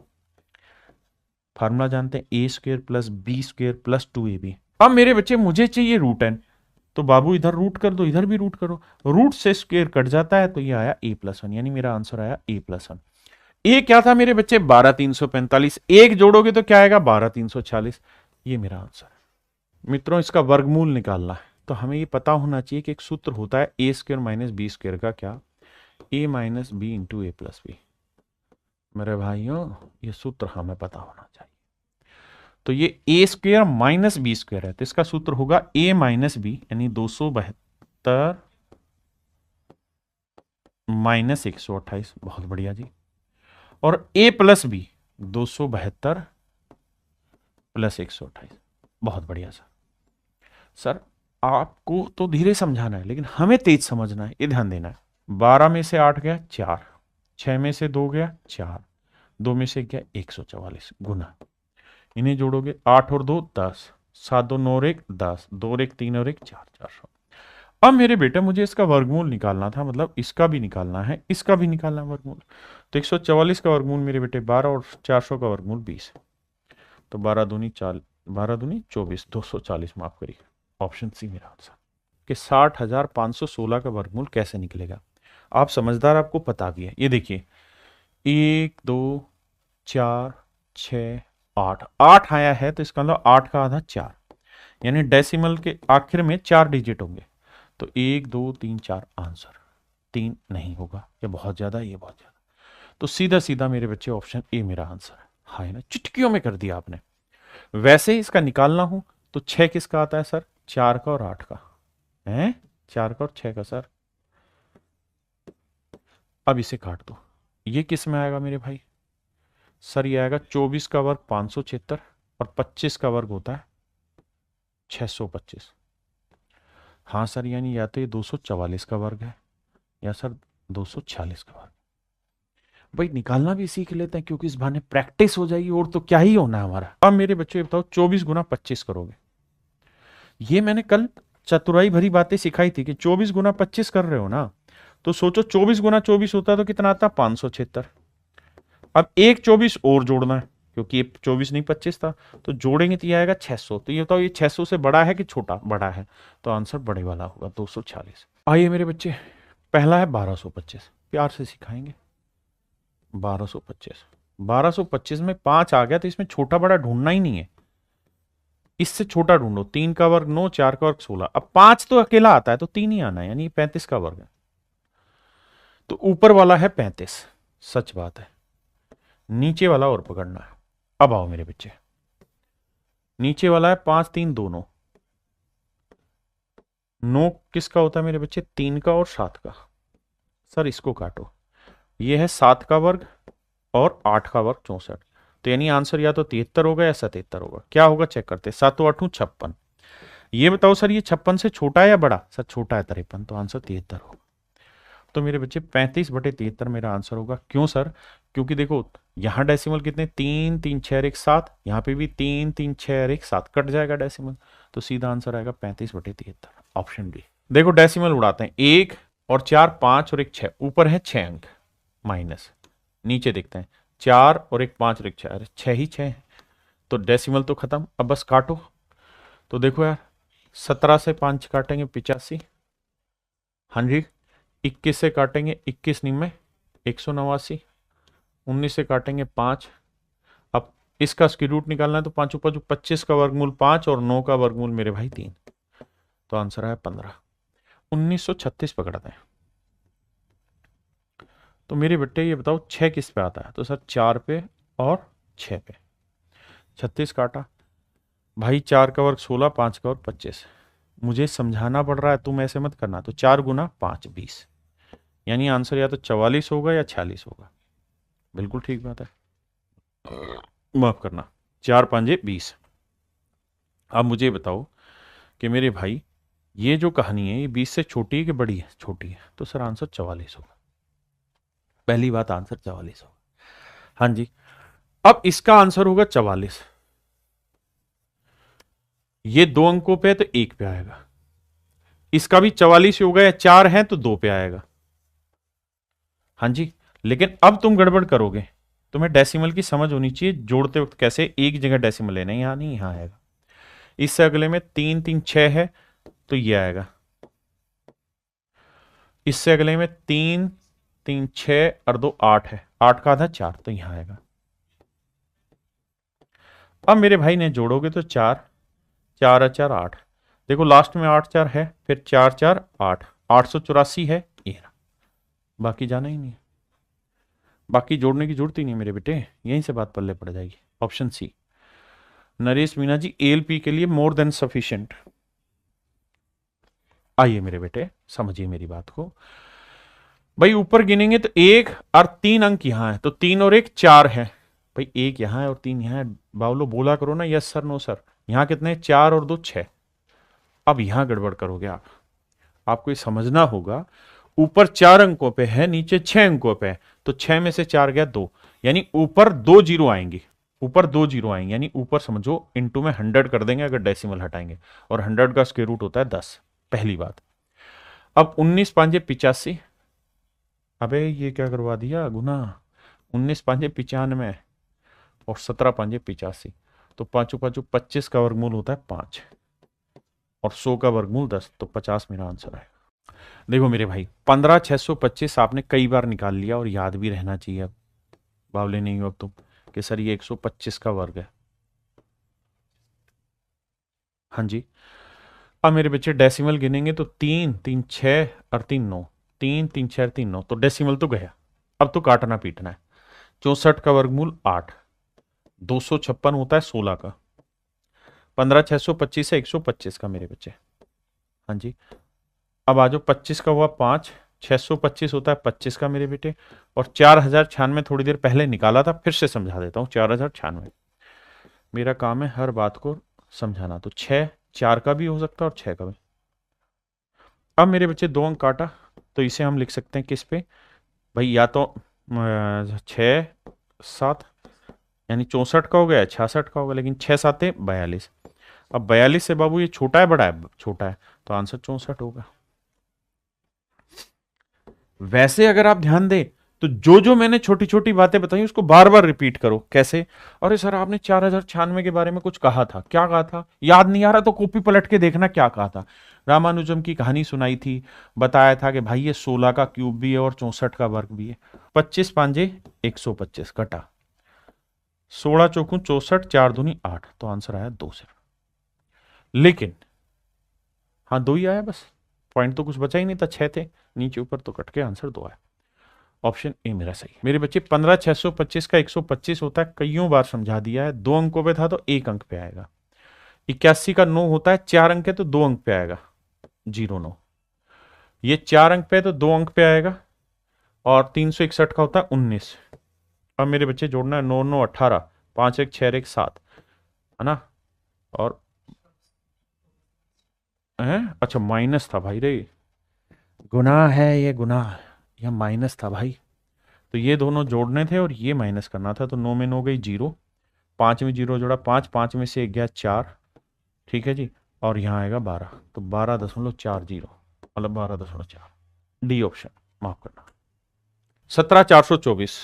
फार्मूला जानते हैं A square plus B square plus 2ab। अब मेरे बच्चे मुझे चाहिए √n, तो बाबू इधर रूट कर दो, इधर भी रूट करो। रूट से स्क्वायर कट जाता है तो ये आया a+1, यानी मेरा आंसर आया a+1। ए क्या था मेरे बच्चे 12345, एक जोड़ोगे तो क्या आएगा 12346। ये मेरा आंसर है। मित्रों इसका वर्गमूल निकालना है तो हमें ये पता होना चाहिए कि एक सूत्र होता है A square minus B square का, क्या? a minus B into A plus B. मेरे भाइयों ये सूत्र हमें पता होना चाहिए। तो ये ए स्क्वायर माइनस बी स्क्वायर है तो इसका सूत्र होगा a माइनस बी यानी 272 माइनस 128। बहुत बढ़िया जी। और a प्लस बी 272 प्लस 128। बहुत बढ़िया सर आपको तो धीरे समझाना है लेकिन हमें तेज समझना है, ये ध्यान देना है। 12 में से 8 गया 4, 6 में से 2 गया 4, 2 में से गया 144 गुना। इन्हें जोड़ोगे 8 और 2 10, 7 2 9 और 1 10, 2 और 1 3 और 1 4, 400। अब मेरे बेटे मुझे इसका वर्गमूल निकालना था, मतलब इसका भी निकालना है, इसका भी निकालना है वर्गमूल। तो 144 का वर्गमूल मेरे बेटे 12 और 400 का वर्गमूल 20 है। तो 12 दूनी 24, 240 माफ करिए। ऑप्शन सी मेरा आंसर। कि 60,516 का वर्गमूल कैसे निकलेगा? आप समझदार, आपको पता भी है। ये देखिए 1 2 4 6 8, 8 आया है तो इसका मतलब 8 का आधा 4, यानी डेसिमल के आखिर में 4 डिजिट होंगे। तो 1 2 3 4 आंसर 3 नहीं होगा, ये बहुत ज्यादा, ये बहुत ज्यादा। तो सीधा सीधा मेरे बच्चे ऑप्शन ए मेरा आंसर है। हाँ है ना, चुटकियों में कर दिया आपने। वैसे ही इसका निकालना हो तो 6 किसका आता है सर? 4 का और 8 का है, 4 का और 6 का सर। अब इसे काट दो, ये किस में आएगा मेरे भाई? सर ये आएगा 24 का वर्ग 576 और 25 का वर्ग होता है 625। हाँ सर, यानी या तो ये 244 का वर्ग है या सर 246 का वर्ग। भाई निकालना भी सीख लेते हैं क्योंकि इस बहाने प्रैक्टिस हो जाएगी, और तो क्या ही होना है हमारा। अब मेरे बच्चों बताओ 24 गुना 25 करोगे। ये मैंने कल चतुराई भरी बातें सिखाई थी कि 24 गुना 25 कर रहे हो ना, तो सोचो 24 गुना 24 होता है तो कितना आता? 576। अब एक 24 और जोड़ना है क्योंकि ये 24 नहीं 25 था, तो जोड़ेंगे तो ये आएगा 600। तो ये बताओ ये 600 से बड़ा है कि छोटा? बड़ा है, तो आंसर बड़े वाला होगा 246। आइए मेरे बच्चे, पहला है 1225, प्यार से सिखाएंगे। 1225 में 5 आ गया तो इसमें छोटा बड़ा ढूंढना ही नहीं है, इससे छोटा ढूंढो। 3 का वर्ग 9, 4 का वर्ग 16। अब 5 तो अकेला आता है तो 3 ही आना है, यानी 35 का वर्ग है। तो ऊपर वाला है 35, सच बात है, नीचे वाला और पकड़ना है। अब आओ मेरे बच्चे, नीचे वाला है 5 3 2 9, 9 किसका होता है मेरे बच्चे? 3 का और 7 का। सर इसको काटो, ये है 7 का वर्ग और 8 का वर्ग 64, तो यानी आंसर या तो 73 होगा या 77 होगा। क्या होगा चेक करते हैं, 7 8 56। ये बताओ सर ये 56 से छोटा है या बड़ा? सर छोटा है 53, तो आंसर 73 होगा। तो मेरे बच्चे 35/73 मेरा आंसर होगा। क्यों सर? क्योंकि देखो यहां डेसिमल कितने, 3 3 6 और 1 7, यहां पे भी 3 3 6 और 1 7, कट जाएगा डेसिमल, तो सीधा आंसर आएगा 35/73, ऑप्शन बी। देखो डेसिमल उड़ाते हैं, 1 और 4 5 और 1 6, ऊपर है 6 अंक माइनस, नीचे देखते हैं 4 और 1 5 और 1 6, अरे 6 ही 6 है, तो डेसिमल तो खत्म। अब बस काटो, तो देखो यार 17 से 5 काटेंगे 85, हाँ जी, 21 से काटेंगे 21 निम्न 189, 19 से काटेंगे 5, अब इसका स्क्वायर रूट निकालना है, तो 5 5 25 का वर्गमूल 5 और 9 का वर्गमूल मेरे भाई 3, तो आंसर है 15। 1936 पकड़ते हैं। तो मेरे बेटे ये बताओ 6 किस पे आता है? तो सर 4 पे और 6 पे। 36 काटा भाई, 4 का वर्ग 16, 5 का वर्ग 25, मुझे समझाना पड़ रहा है, तुम ऐसे मत करना। तो 4 गुना 5 20, यानी आंसर या तो 44 होगा या 46 होगा। बिल्कुल ठीक बात है, माफ करना, 4 5 20। अब मुझे बताओ कि मेरे भाई ये जो कहानी है ये 20 से छोटी है कि बड़ी है? छोटी है, तो सर आंसर 44 होगा। पहली बात आंसर 44 होगा। हाँ जी, अब इसका आंसर होगा 44, ये 2 अंकों पे है तो 1 पे आएगा, इसका भी 44 ही होगा, या 4 है तो 2 पे आएगा। हाँ जी, लेकिन अब तुम गड़बड़ करोगे, तुम्हें डेसिमल की समझ होनी चाहिए, जोड़ते वक्त कैसे एक जगह डेसिमल लेना है, यहां नहीं यहां आएगा। इससे अगले में 3 3 6 है तो ये आएगा, इससे अगले में 3 3 6 और 2 8 है, 8 का आधा 4, तो यहां आएगा। अब मेरे भाई ने जोड़ोगे तो 4 4 और 4 8, देखो लास्ट में 8 4 है, फिर 4 4 8, 884 है ये, बाकी जाना ही नहीं, बाकी जोड़ने की जरूरत ही नहीं मेरे बेटे, यहीं से बात पल्ले पड़ जाएगी। Option C, Naresh Meena ji ALP के लिए मोर देन सफिशिएंट। आइए मेरे बेटे समझिए मेरी बात को, भाई ऊपर गिनेंगे तो 1 और 3 अंक यहां है, तो 3 और 1 4 है, भाई 1 यहां है और 3 यहां है, बावलो बोला करो ना यस सर नो सर। यहां कितने, 4 और 2 6। अब यहां गड़बड़ करोगे आप, आपको ये समझना होगा, ऊपर 4 अंकों पे है, नीचे 6 अंकों पे है, तो 6 में से 4 गया 2, यानी ऊपर 2 जीरो आएंगे, ऊपर 2 जीरो आएंगे, यानी ऊपर समझो इनटू में 100 कर देंगे अगर डेसिमल हटाएंगे, और 100 का स्क्वायर रूट होता है 10, पहली बात। अब 19 5 85, अबे ये क्या करवा दिया गुना, 19 5 95 और 17 5 85, तो 5 5 25 का वर्गमूल होता है 5 और 100 का वर्गमूल 10, तो 50 मेरा आंसर है। देखो मेरे भाई 15 625 आपने कई बार निकाल लिया और याद भी रहना चाहिए, अब बावले नहीं हो अब तुम कि सर ये 125 का वर्ग है। हाँ जी, अब मेरे बच्चे डेसिमल गिनेंगे तो 3 3 6 और 3 9, 3 3 6 और 3 9, तो डेसिमल तो गया, अब तो काटना पीटना है। 64 का वर्गमूल 8, 256 होता है 16 का, 15 625 है 125 का मेरे बच्चे। हाँ जी, अब आज 25 का हुआ 5, 625 होता है 25 का मेरे बेटे, और 4096 थोड़ी देर पहले निकाला था, फिर से समझा देता हूं। 4096 मेरा काम है हर बात को समझाना, तो 6 4 का भी हो सकता है और 6 का भी। अब मेरे बच्चे 2 अंक काटा, तो इसे हम लिख सकते हैं किस पे भाई, या तो 6 7, यानी 64 का हो गया, 66 का होगा, लेकिन 6 7 42। अब 42 से बाबू ये छोटा है बड़ा है? छोटा है, तो आंसर 64 होगा। वैसे अगर आप ध्यान दें तो जो जो मैंने छोटी छोटी बातें बताई उसको बार बार रिपीट करो। कैसे? अरे सर आपने 4096 के बारे में कुछ कहा था, क्या कहा था याद नहीं आ रहा, तो कॉपी पलट के देखना क्या कहा था। रामानुजम की कहानी सुनाई थी, बताया था कि भाई ये 16 का क्यूब भी है और 64 का वर्ग भी है। 25 5 125 कटा, 16 चौकू 64, 4 दूनी 8, तो आंसर आया 2 सिर्फ। लेकिन हाँ 2 ही आया बस, पॉइंट तो कुछ बचा ही नहीं था, 6 थे नीचे ऊपर, तो कट के आंसर 2 आया। ऑप्शन ए मेरा सही है। मेरे बच्चे 15/625 का 125 होता है, कईयों बार समझा दिया है। 2 अंकों पे था तो 1 अंक पे आएगा। 81 का 9 होता है, 4 अंक है तो 2 अंक पे आएगा, 09। ये 4 अंक पे तो 2 अंक पे आएगा। और 361 का होता है 19। अब मेरे बच्चे जोड़ना है 9 9 18, 5 1 6 1 7, है ना। और अच्छा माइनस था भाई रे, गुनाह है ये, गुनाह, यह माइनस था भाई। तो ये दोनों जोड़ने थे और ये माइनस करना था। तो 9 में 9 गई 0, 5 में 0 जोड़ा 5, 5 में से 1 गया 4, ठीक है जी। और यहाँ आएगा 12, तो 12.40, मतलब 12.4। डी ऑप्शन, माफ करना। 17/424।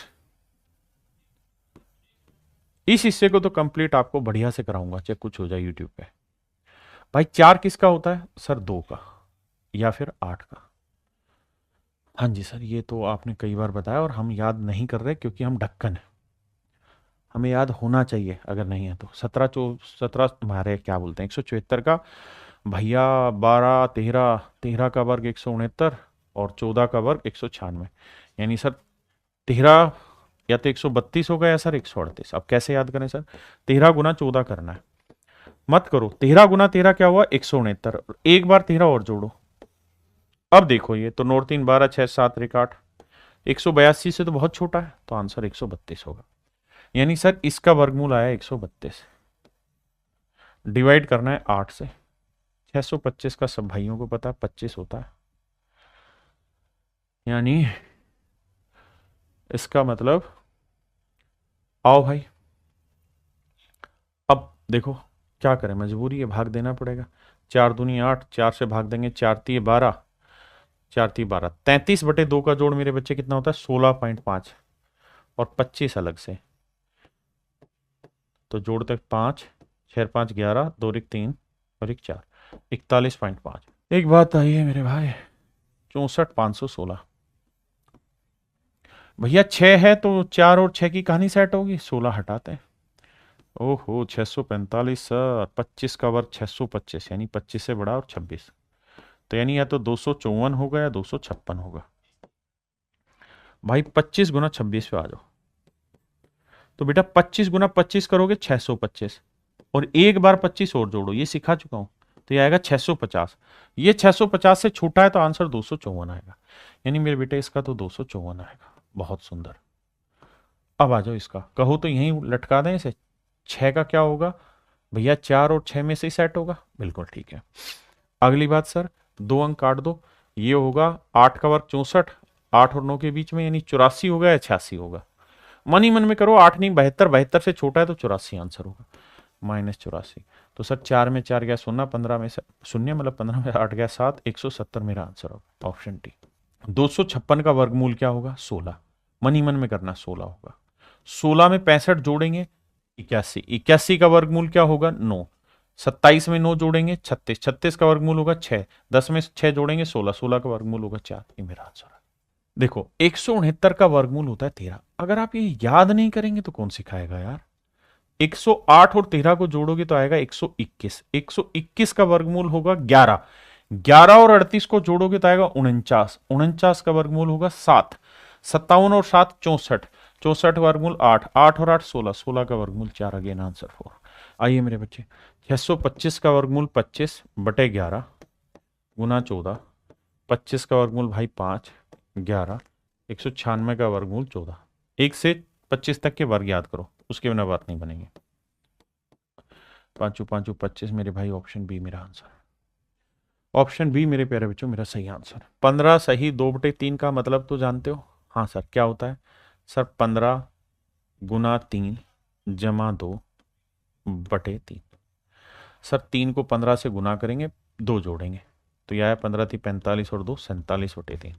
इस हिस्से को तो कंप्लीट आपको बढ़िया से कराऊंगा, चाहे कुछ हो जाए यूट्यूब पे। भाई 4 किसका होता है सर? 2 का या फिर 8 का। हाँ जी सर, ये तो आपने कई बार बताया और हम याद नहीं कर रहे क्योंकि हम ढक्कन है, हमें याद होना चाहिए, अगर नहीं है तो। 17 हमारे क्या बोलते हैं 174 का भैया, 12 13, 13 का वर्ग 169 और 14 का वर्ग 196, यानी सर 13 या तो 132 होगा या सर 138। अब कैसे याद करें सर? 13 गुना 14 करना है, मत करो। 13 गुना 13 क्या हुआ? 169। एक बार 13 और जोड़ो। अब देखो ये तो 9 3 12 6 7 1 8, 182 से तो बहुत छोटा है, तो आंसर 132 होगा। यानी सर इसका वर्गमूल आया 132। डिवाइड करना है 8 से। 625 का सब भाइयों को पता है 25 होता है, यानी इसका मतलब, आओ भाई अब देखो क्या करें, मजबूरी है, भाग देना पड़ेगा। 4 दूनी 8, 4 से भाग देंगे, 4 3 12, 4 3 12, 33/2 का जोड़ मेरे बच्चे कितना होता है? 16.5 और 25 अलग से, तो जोड़ते 5 6 5 11, 2 1 3 और 1 4, 41.5। एक बात आई है मेरे भाई, 64,516। भैया 6 है तो 4 और 6 की कहानी सेट होगी, 16 हटाते हैं। ओहो 645 सर, 25 का वर्ग 625, यानी 25 से बड़ा और 26, तो यानी या तो 254 होगा या 256 होगा। भाई 25 गुना 26 पे आ जाओ। तो बेटा 25 गुना 25 करोगे 625, और एक बार 25 और जोड़ो, ये सिखा चुका हूं, तो ये आएगा 650। ये 650 से छोटा है तो आंसर 254 आएगा, यानी मेरे बेटे इसका तो 254 आएगा। बहुत सुंदर। अब आ जाओ इसका, कहो तो यहीं लटका दें इसे। 6 का क्या होगा भैया? 4 और 6 में से ही सेट होगा, बिल्कुल ठीक है। अगली बात सर, 2 अंक काट दो, ये होगा 8 का वर्ग 64, 8 और 9 के बीच में, यानी 84 होगा या 86 होगा। मन ही मन में करो, 8 नहीं 72, 72 से छोटा है तो 84 आंसर होगा, -84। तो सर 4 में 4 गया 0, 15 में से शून्य, मतलब 15 में 8 गया 7, 170 मेरा आंसर होगा, ऑप्शन टी। 256 का वर्गमूल क्या होगा? 16। मन ही मन में करना, 16 होगा। 16 में 65 जोड़ेंगे 81, 81 का वर्गमूल क्या होगा? 9। 27 में 9 जोड़ेंगे 36, 36 का वर्गमूल होगा 6, 10 में 6 जोड़ेंगे 16, 16 का वर्गमूल होगा 4। ये मेरा आंसर है। देखो 169 का वर्गमूल होता है 13। अगर आप ये याद नहीं करेंगे तो कौन सिखाएगा यार। 108 और 13 को जोड़ोगे तो आएगा 121। 121 का वर्गमूल होगा 11। 11 और 38 को जोड़ोगे तो आएगा 49। 49 का वर्गमूल होगा 7। 57 और 7 64। 64 वर्गमूल 8। 8 और 8 16। 16 का वर्गमूल 4। Again answer 4। आइए मेरे बच्चे, 625 का वर्गमूल 25/11 गुना 14। 25 का वर्गमूल भाई 5, 11, 196 का वर्गमूल 14। 1 से 25 तक के वर्ग याद करो, उसके बिना बात नहीं बनेगी। 5 5 25 मेरे भाई, ऑप्शन बी मेरा आंसर। ऑप्शन बी मेरे प्यारे बच्चों मेरा सही आंसर। 15 सही 2/3 का मतलब तो जानते हो? हाँ सर, क्या होता है सर? 15 गुना 3 जमा 2/3। सर 3 को 15 से गुना करेंगे, 2 जोड़ेंगे, तो यह है 15 थी 45 और 2 47/3।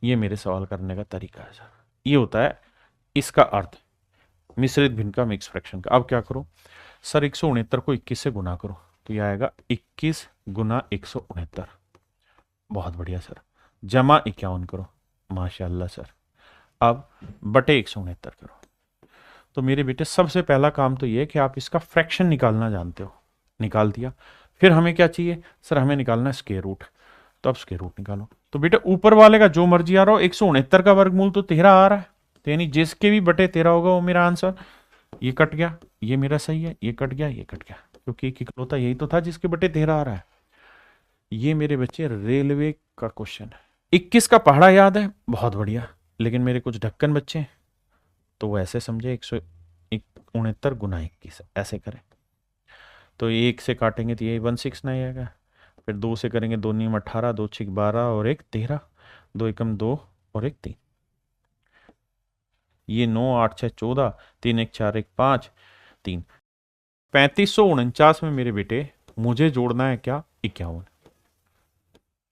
ये मेरे सवाल करने का तरीका है सर। ये होता है इसका अर्थ, मिश्रित भिन्न का, मिक्स फ्रैक्शन का। अब क्या करो सर, 169 को 21 से गुना करो, तो यह आएगा 21 गुना 169। बहुत बढ़िया सर। जमा 51 करो, माशाल्लाह सर। अब बटे 169 करो। तो मेरे बेटे सबसे पहला काम तो यह है कि आप इसका फ्रैक्शन निकालना जानते हो, निकाल दिया। फिर हमें क्या चाहिए सर? हमें निकालना है स्क्वायर रूट। तो अब स्क्वायर रूट निकालो। तो बेटा ऊपर वाले का जो मर्जी आ रहा हो, 169 का वर्गमूल तो 13 आ रहा है, तो यानी जिसके भी बटे 13 होगा वो मेरा आंसर। ये कट गया, ये मेरा सही है, ये कट गया, ये कट गया, क्योंकि एक इकलौता यही तो था जिसके बटे 13 आ रहा है। ये मेरे बच्चे रेलवे का क्वेश्चन है। 21 का पहाड़ा याद है, बहुत बढ़िया, लेकिन मेरे कुछ ढक्कन बच्चे तो वो ऐसे समझे 169 गुना 21 ऐसे करें, तो एक से काटेंगे तो ये 169 आएगा, फिर 2 से करेंगे, 2 नीम 18, 2 6 12 और 1 13, 2 एकम 2 और 1 3, ये 9 8 6 14, 3 1 4 1 5 3, 3549 में मेरे बेटे मुझे जोड़ना है क्या, 51।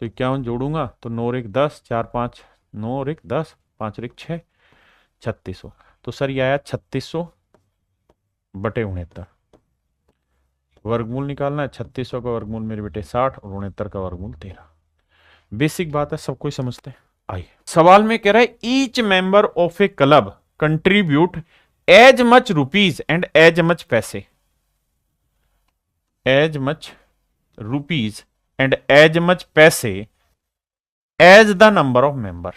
तो 51 जोड़ूंगा तो 9 और 1 10, 4 5 9 और 1 10, 5 और 1 6, 3600। तो सर ये आया 3600 बटे 69। वर्गमूल निकालना है, 3600 का वर्गमूल मेरे बेटे 60 और 69 का वर्गमूल 13। बेसिक बात है, सब कोई समझते हैं। आइए सवाल में कह रहा है each member of a club contribute as much rupees and as much पैसे, as much rupees and as much पैसे as the number of members,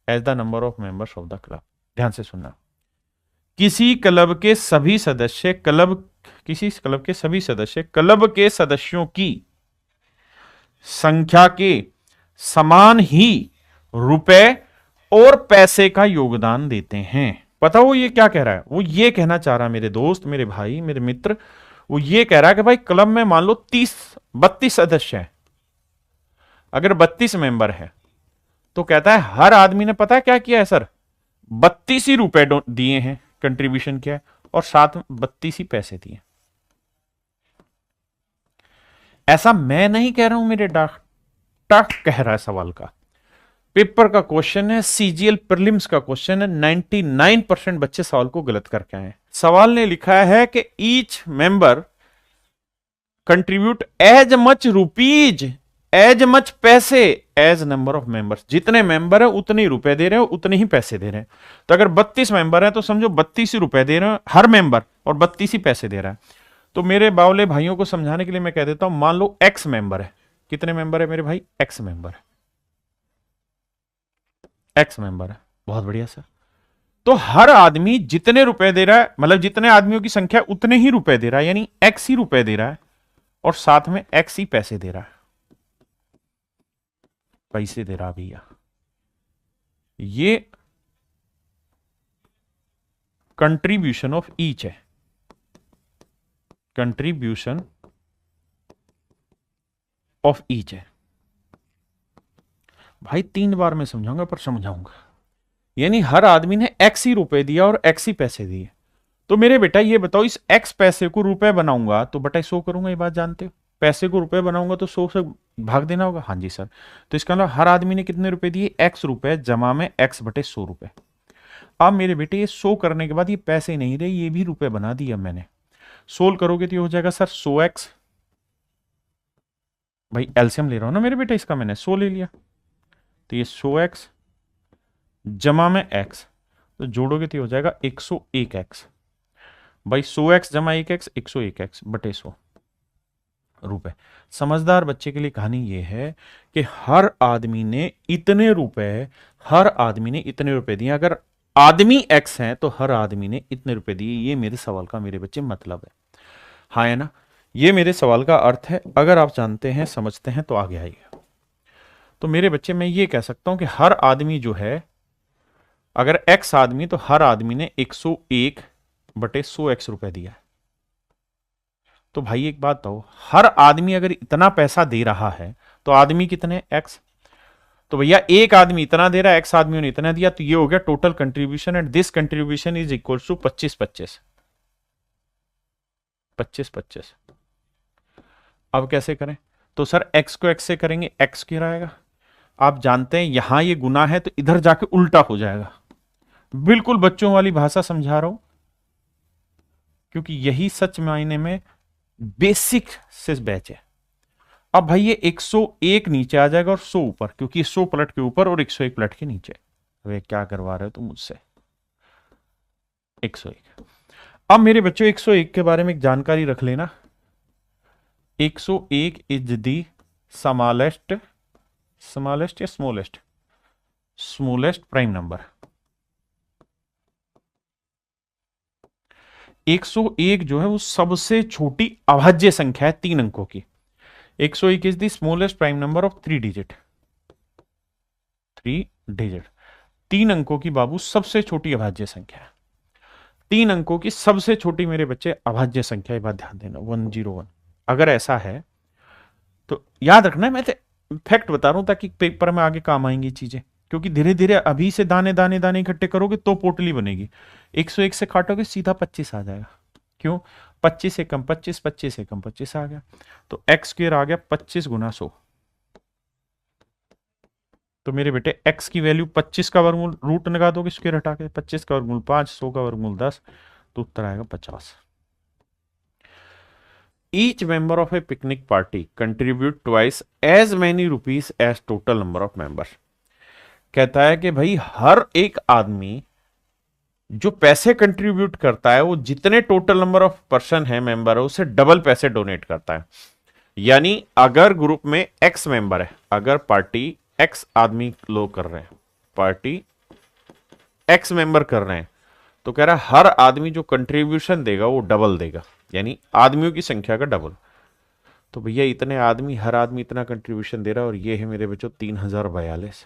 as the number of members of the club. ध्यान से सुनना, किसी club के सभी सदस्य club के सदस्यों की संख्या के समान ही रुपए और पैसे का योगदान देते हैं। पता वो ये क्या कह रहा है, वो ये कहना चाह रहा है मेरे दोस्त, मेरे भाई, मेरे मित्र, वो ये कह रहा है कि भाई क्लब में मान लो 32 सदस्य हैं, अगर 32 मेंबर है तो कहता है हर आदमी ने पता है क्या किया है सर, 32 ही रुपए दिए हैं, कंट्रीब्यूशन किया है, और साथ में 32 ही पैसे दिए। ऐसा मैं नहीं कह रहा हूं, मेरे डॉक्टर कह रहा है सवाल का, पेपर का क्वेश्चन है, सीजीएल प्रीलिम्स का क्वेश्चन है, 99% बच्चे सवाल को गलत करके आए। सवाल ने लिखा है कि each member contribute as much rupees as much पैसे एज नंबर ऑफ मेंबर्स, जितने मेंबर है उतने ही रुपए दे रहे हो, उतने ही पैसे दे रहे हैं। तो अगर 32 मेंबर है तो समझो 32 ही रुपए दे रहे हैं हर मेंबर, और 32 ही पैसे दे रहा है। तो मेरे बावले भाइयों को समझाने के लिए मैं कह देता हूं, मान लो एक्स मेंबर है, कितने मेंबर है मेरे भाई, एक्स मेंबर है, एक्स मेंबर है, बहुत बढ़िया सर। तो हर आदमी जितने रुपए दे रहा है, मतलब जितने आदमियों की संख्या उतने ही रुपए दे रहा है, यानी एक्स ही रुपए दे रहा है, और साथ में एक्स ही पैसे दे रहा है, पैसे दे रहा भैया। ये कंट्रीब्यूशन ऑफ ईच है, कंट्रीब्यूशन ऑफ ईच है भाई। 3 बार मैं समझाऊंगा पर समझाऊंगा, यानी हर आदमी ने एक्स ही रुपए दिया और एक्स ही पैसे दिए। तो मेरे बेटा ये बताओ, इस एक्स पैसे को रुपए बनाऊंगा तो बटा 100 करूंगा, ये बात जानते हो, पैसे को रुपए बनाऊंगा तो 100 से भाग देना होगा, हाँ जी सर। तो इसका मतलब हर आदमी ने कितने रुपए दिए, एक्स रुपए जमा में एक्स बटे 100 रुपए। अब मेरे बेटे ये 100 करने के बाद ये पैसे नहीं रहे, ये भी रुपए बना दिया मैंने। सोल्व करोगे तो ये हो जाएगा सर 100x, भाई एलसीएम ले रहा हूं ना मेरे बेटा, इसका मैंने 100 ले लिया, तो ये 100x जमा में x, तो जोड़ोगे तो हो जाएगा 101x, भाई 100x जमा 1x 101x बटे 100 रुपए। समझदार बच्चे के लिए कहानी ये है कि हर आदमी ने इतने रुपए, हर आदमी ने इतने रुपए दिए, अगर आदमी x है तो हर आदमी ने इतने रुपए दिए। ये मेरे सवाल का मेरे बच्चे मतलब है, हाँ है ना, ये मेरे सवाल का अर्थ है। अगर आप जानते हैं, समझते हैं तो आगे आइए। तो मेरे बच्चे मैं ये कह सकता हूं कि हर आदमी जो है, अगर x आदमी, तो हर आदमी ने 101 बटे 100x रुपए दिया है। तो भाई एक बात बताओ, हर आदमी अगर इतना पैसा दे रहा है तो आदमी कितने, x, तो भैया एक आदमी इतना दे रहा है, x आदमियों ने इतना दिया, तो ये हो गया total contribution, and this contribution is equal to 25-25 25-25। अब कैसे करें, तो सर x को x से करेंगे, x क्या रहेगा, आप जानते हैं यहां ये गुना है तो इधर जाके उल्टा हो जाएगा। बिल्कुल बच्चों वाली भाषा समझा रहा हूं, क्योंकि यही सच मायने में बेसिक से बैच है। अब भाई ये 101 नीचे आ जाएगा और 100 ऊपर, क्योंकि 100 प्लट के ऊपर और 101 प्लट के नीचे। वे क्या करवा रहे हो तुम मुझसे, 101। अब मेरे बच्चों 101 के बारे में एक जानकारी रख लेना, 101 इज दी स्मॉलेस्ट स्मॉलेस्ट या स्मॉलेस्ट? Smallest prime number. 101 जो है वो सबसे छोटी अभाज्य संख्या है 3 अंकों की। 101 is the smallest prime number of 3 digit. 3 digit, 3 अंकों की बाबू सबसे छोटी अभाज्य संख्या है। 3 अंकों की सबसे छोटी मेरे बच्चे अभाज्य संख्या, ये बात ध्यान देना, 101। अगर ऐसा है तो याद रखना, मैं फैक्ट बता रहा हूं ताकि पेपर में आगे काम आएंगी चीजें, क्योंकि धीरे धीरे अभी से दाने दाने दाने इकट्ठे करोगे तो पोटली बनेगी। 101 से काटोगे सीधा 25 आ जाएगा। क्यों? 25 से कम 25, 25 से कम 25 आ गया, तो एक्स स्क्वायर आ गया 25 गुना 100। तो मेरे बेटे x की वैल्यू 25 का वर्गमूल, रूट लगा दोगे स्क्वायर हटा के, 25 का वर्गमूल 5, 100 का वर्गमूल 10, तो उत्तर आएगा 50। Each member of a picnic party contribute twice as many rupees as total number of members. कहता है कि भाई हर एक आदमी जो पैसे कंट्रीब्यूट करता है वो जितने टोटल नंबर ऑफ पर्सन है, मेंबर है, उससे डबल पैसे डोनेट करता है। यानी अगर ग्रुप में एक्स मेंबर है, अगर पार्टी एक्स आदमी लोग कर रहे हैं, पार्टी एक्स मेंबर कर रहे हैं, तो कह रहा है हर आदमी जो कंट्रीब्यूशन देगा वो डबल देगा, यानी आदमियों की संख्या का डबल। तो भैया इतने आदमी, हर आदमी इतना कंट्रीब्यूशन दे रहा है, और ये है मेरे बच्चों 3042।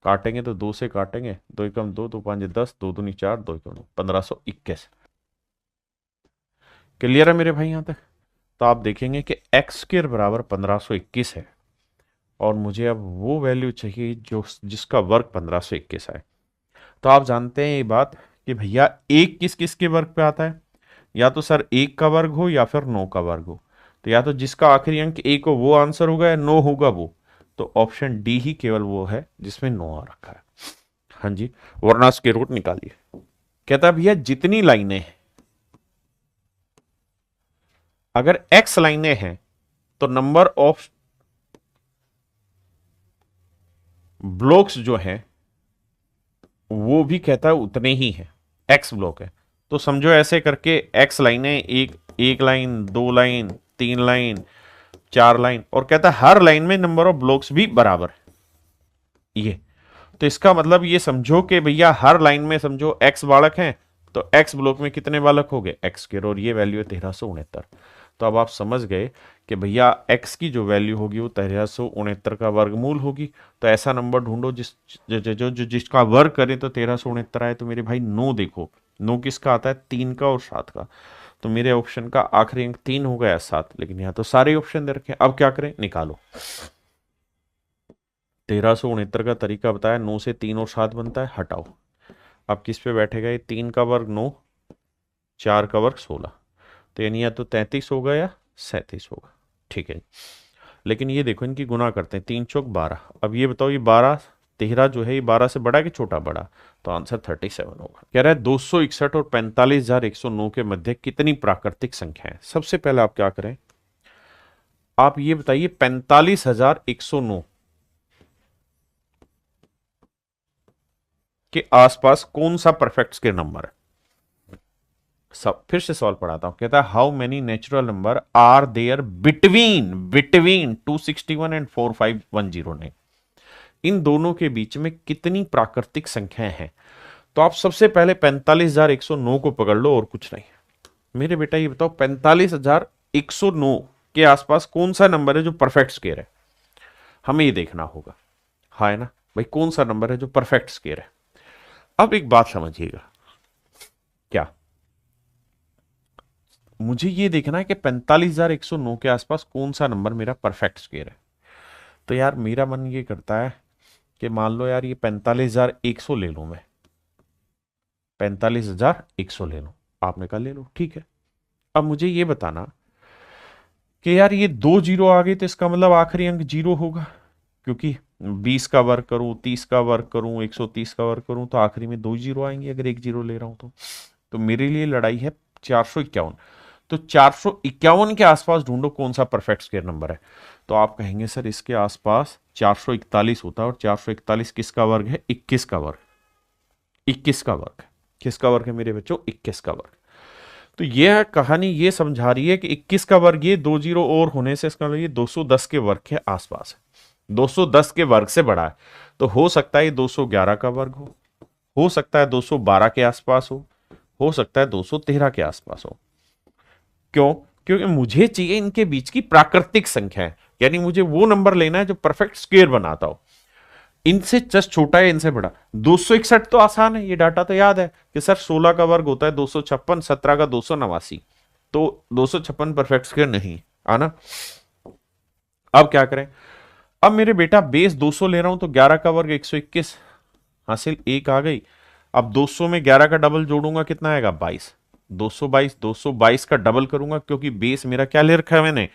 काटेंगे तो 2 से काटेंगे, 2 एकम 2, 2 5 10, 2 दूनी 4, 2 एकम 1521। क्लियर है मेरे भाई यहां तक? तो आप देखेंगे कि एक्स स्क्वायर बराबर 1521 है, और मुझे अब वो वैल्यू चाहिए जो जिसका वर्ग 1521 आए। तो आप जानते हैं ये बात कि भैया एक किस किस के वर्ग पे आता है, या तो सर 1 का वर्ग हो या फिर 9 का वर्ग हो। तो या तो जिसका आखिरी अंक 1 हो वो आंसर होगा, या 9 होगा वो। तो ऑप्शन डी ही केवल वो है जिसमें 9 आ रखा है। हाँ जी, वरना स्क्वायर रूट निकालिए। कहता है भैया जितनी लाइनें हैं, अगर x लाइनें हैं तो नंबर ऑफ ब्लॉक्स जो हैं वो भी कहता है उतने ही हैं। x ब्लॉक है तो समझो ऐसे करके x लाइनें, एक लाइन, 2 लाइन, 3 लाइन, 4 लाइन, और कहता है हर लाइन में नंबर ऑफ ब्लॉक्स भी बराबर है। ये तो इसका मतलब ये समझो कि भैया हर लाइन में समझो x बालक हैं, तो x ब्लॉक में कितने बालक हो गए? x स्क्वायर, और ये वैल्यू है 1369। तो अब आप समझ गए कि भैया x की जो वैल्यू होगी वो 1369 का वर्गमूल होगी। तो ऐसा नंबर ढूंढो जिसका वर्ग करे तो 1369 आए। तो मेरे भाई 9 देखो, 9 किसका आता है? 3 का और 7 का। तो मेरे ऑप्शन का आखिरी अंक 3 हो गया, 7। लेकिन यहाँ तो सारे ऑप्शन दे रखे हैं, अब क्या करें? निकालो। 1369 का तरीका बताया, 9 से 3 और 7 बनता है, हटाओ। अब किस पे बैठेगा? ये 3 का वर्ग 9, 4 का वर्ग 16, तो यानी या तो 33 होगा या 37 होगा। ठीक है, लेकिन ये देखो इनकी गुना करते हैं, 3 चौक 12। अब ये बताओ, ये 12 13 जो है ये 12 से बड़ा कि छोटा? बड़ा। तो आंसर 37 होगा। कह रहा है 261 और 45,109 के मध्य कितनी प्राकृतिक संख्या है? सबसे पहले आप क्या करें, आप ये बताइए 45,109 के आसपास कौन सा परफेक्ट स्क्वायर नंबर है? सब फिर से सवाल पढ़ाता हूं। कहता है how many natural number are there between 261 and 45109। इन दोनों के बीच में कितनी प्राकृतिक संख्याएं हैं? तो आप सबसे पहले 45,109 को पकड़ लो और कुछ नहीं। मेरे बेटा ये बताओ 45,109 के आसपास कौन सा नंबर है जो परफेक्ट स्क्वायर है? हमें ये देखना होगा, हाँ है ना भाई, कौन सा नंबर है जो परफेक्ट स्क्वायर है। अब एक बात समझिएगा, क्या मुझे ये देखना है कि 45,109 के आसपास कौन सा नंबर मेरा परफेक्ट स्क्वायर है। तो यार मेरा मन ये करता है कि मान लो यार ये 45,100 ले लूं, मैं 45,100 ले लूं। आपने कहा ले लो, ठीक है। अब मुझे ये बताना कि यार ये 2 जीरो आ गए तो इसका मतलब आखिरी अंक 0 होगा, क्योंकि 20 का वर्ग करूं, 30 का वर्ग करूं, 130 का वर्ग करूं तो आखिरी में 2 जीरो आएंगे अगर 1 जीरो ले रहा हूं तो मेरे लिए लड़ाई है 451। तो 451 के आसपास ढूंढो कौन सा परफेक्ट स्क्वायर नंबर है। तो आप कहेंगे सर इसके आसपास 441 होता है, और 441 किसका वर्ग है? 21 का वर्ग। 21 का वर्ग किसका वर्ग है मेरे बच्चों? 21 का वर्ग। तो यह कहानी ये समझा रही है कि 21 का वर्ग, ये 2 जीरो और होने से इसका मतलब ये 210 के वर्ग के आसपास है। 210 के वर्ग से बड़ा है, तो हो सकता है ये 211 का वर्ग हो सकता है 212 के आसपास हो सकता है 213 के आसपास हो। क्यों? क्योंकि मुझे चाहिए इनके बीच की प्राकृतिक संख्या है, यानी मुझे वो नंबर लेना है जो परफेक्ट स्क्वायर बनाता हो। इनसे जस्ट छोटा है, इनसे बड़ा। 261 तो आसान है, ये डाटा तो याद है कि सर 16 का वर्ग होता है 256, 17 का 289, तो 256 परफेक्ट स्क्वायर नहीं आना। अब क्या करें? अब मेरे बेटा बेस 200 ले रहा हूं, तो 11 का वर्ग 121 हासिल, एक आ गई। अब 200 में 11 का डबल जोड़ूंगा, कितना आएगा? 22। 222, 222 का डबल करूंगा, क्योंकि बेस मेरा क्या ले रखा है मैंने?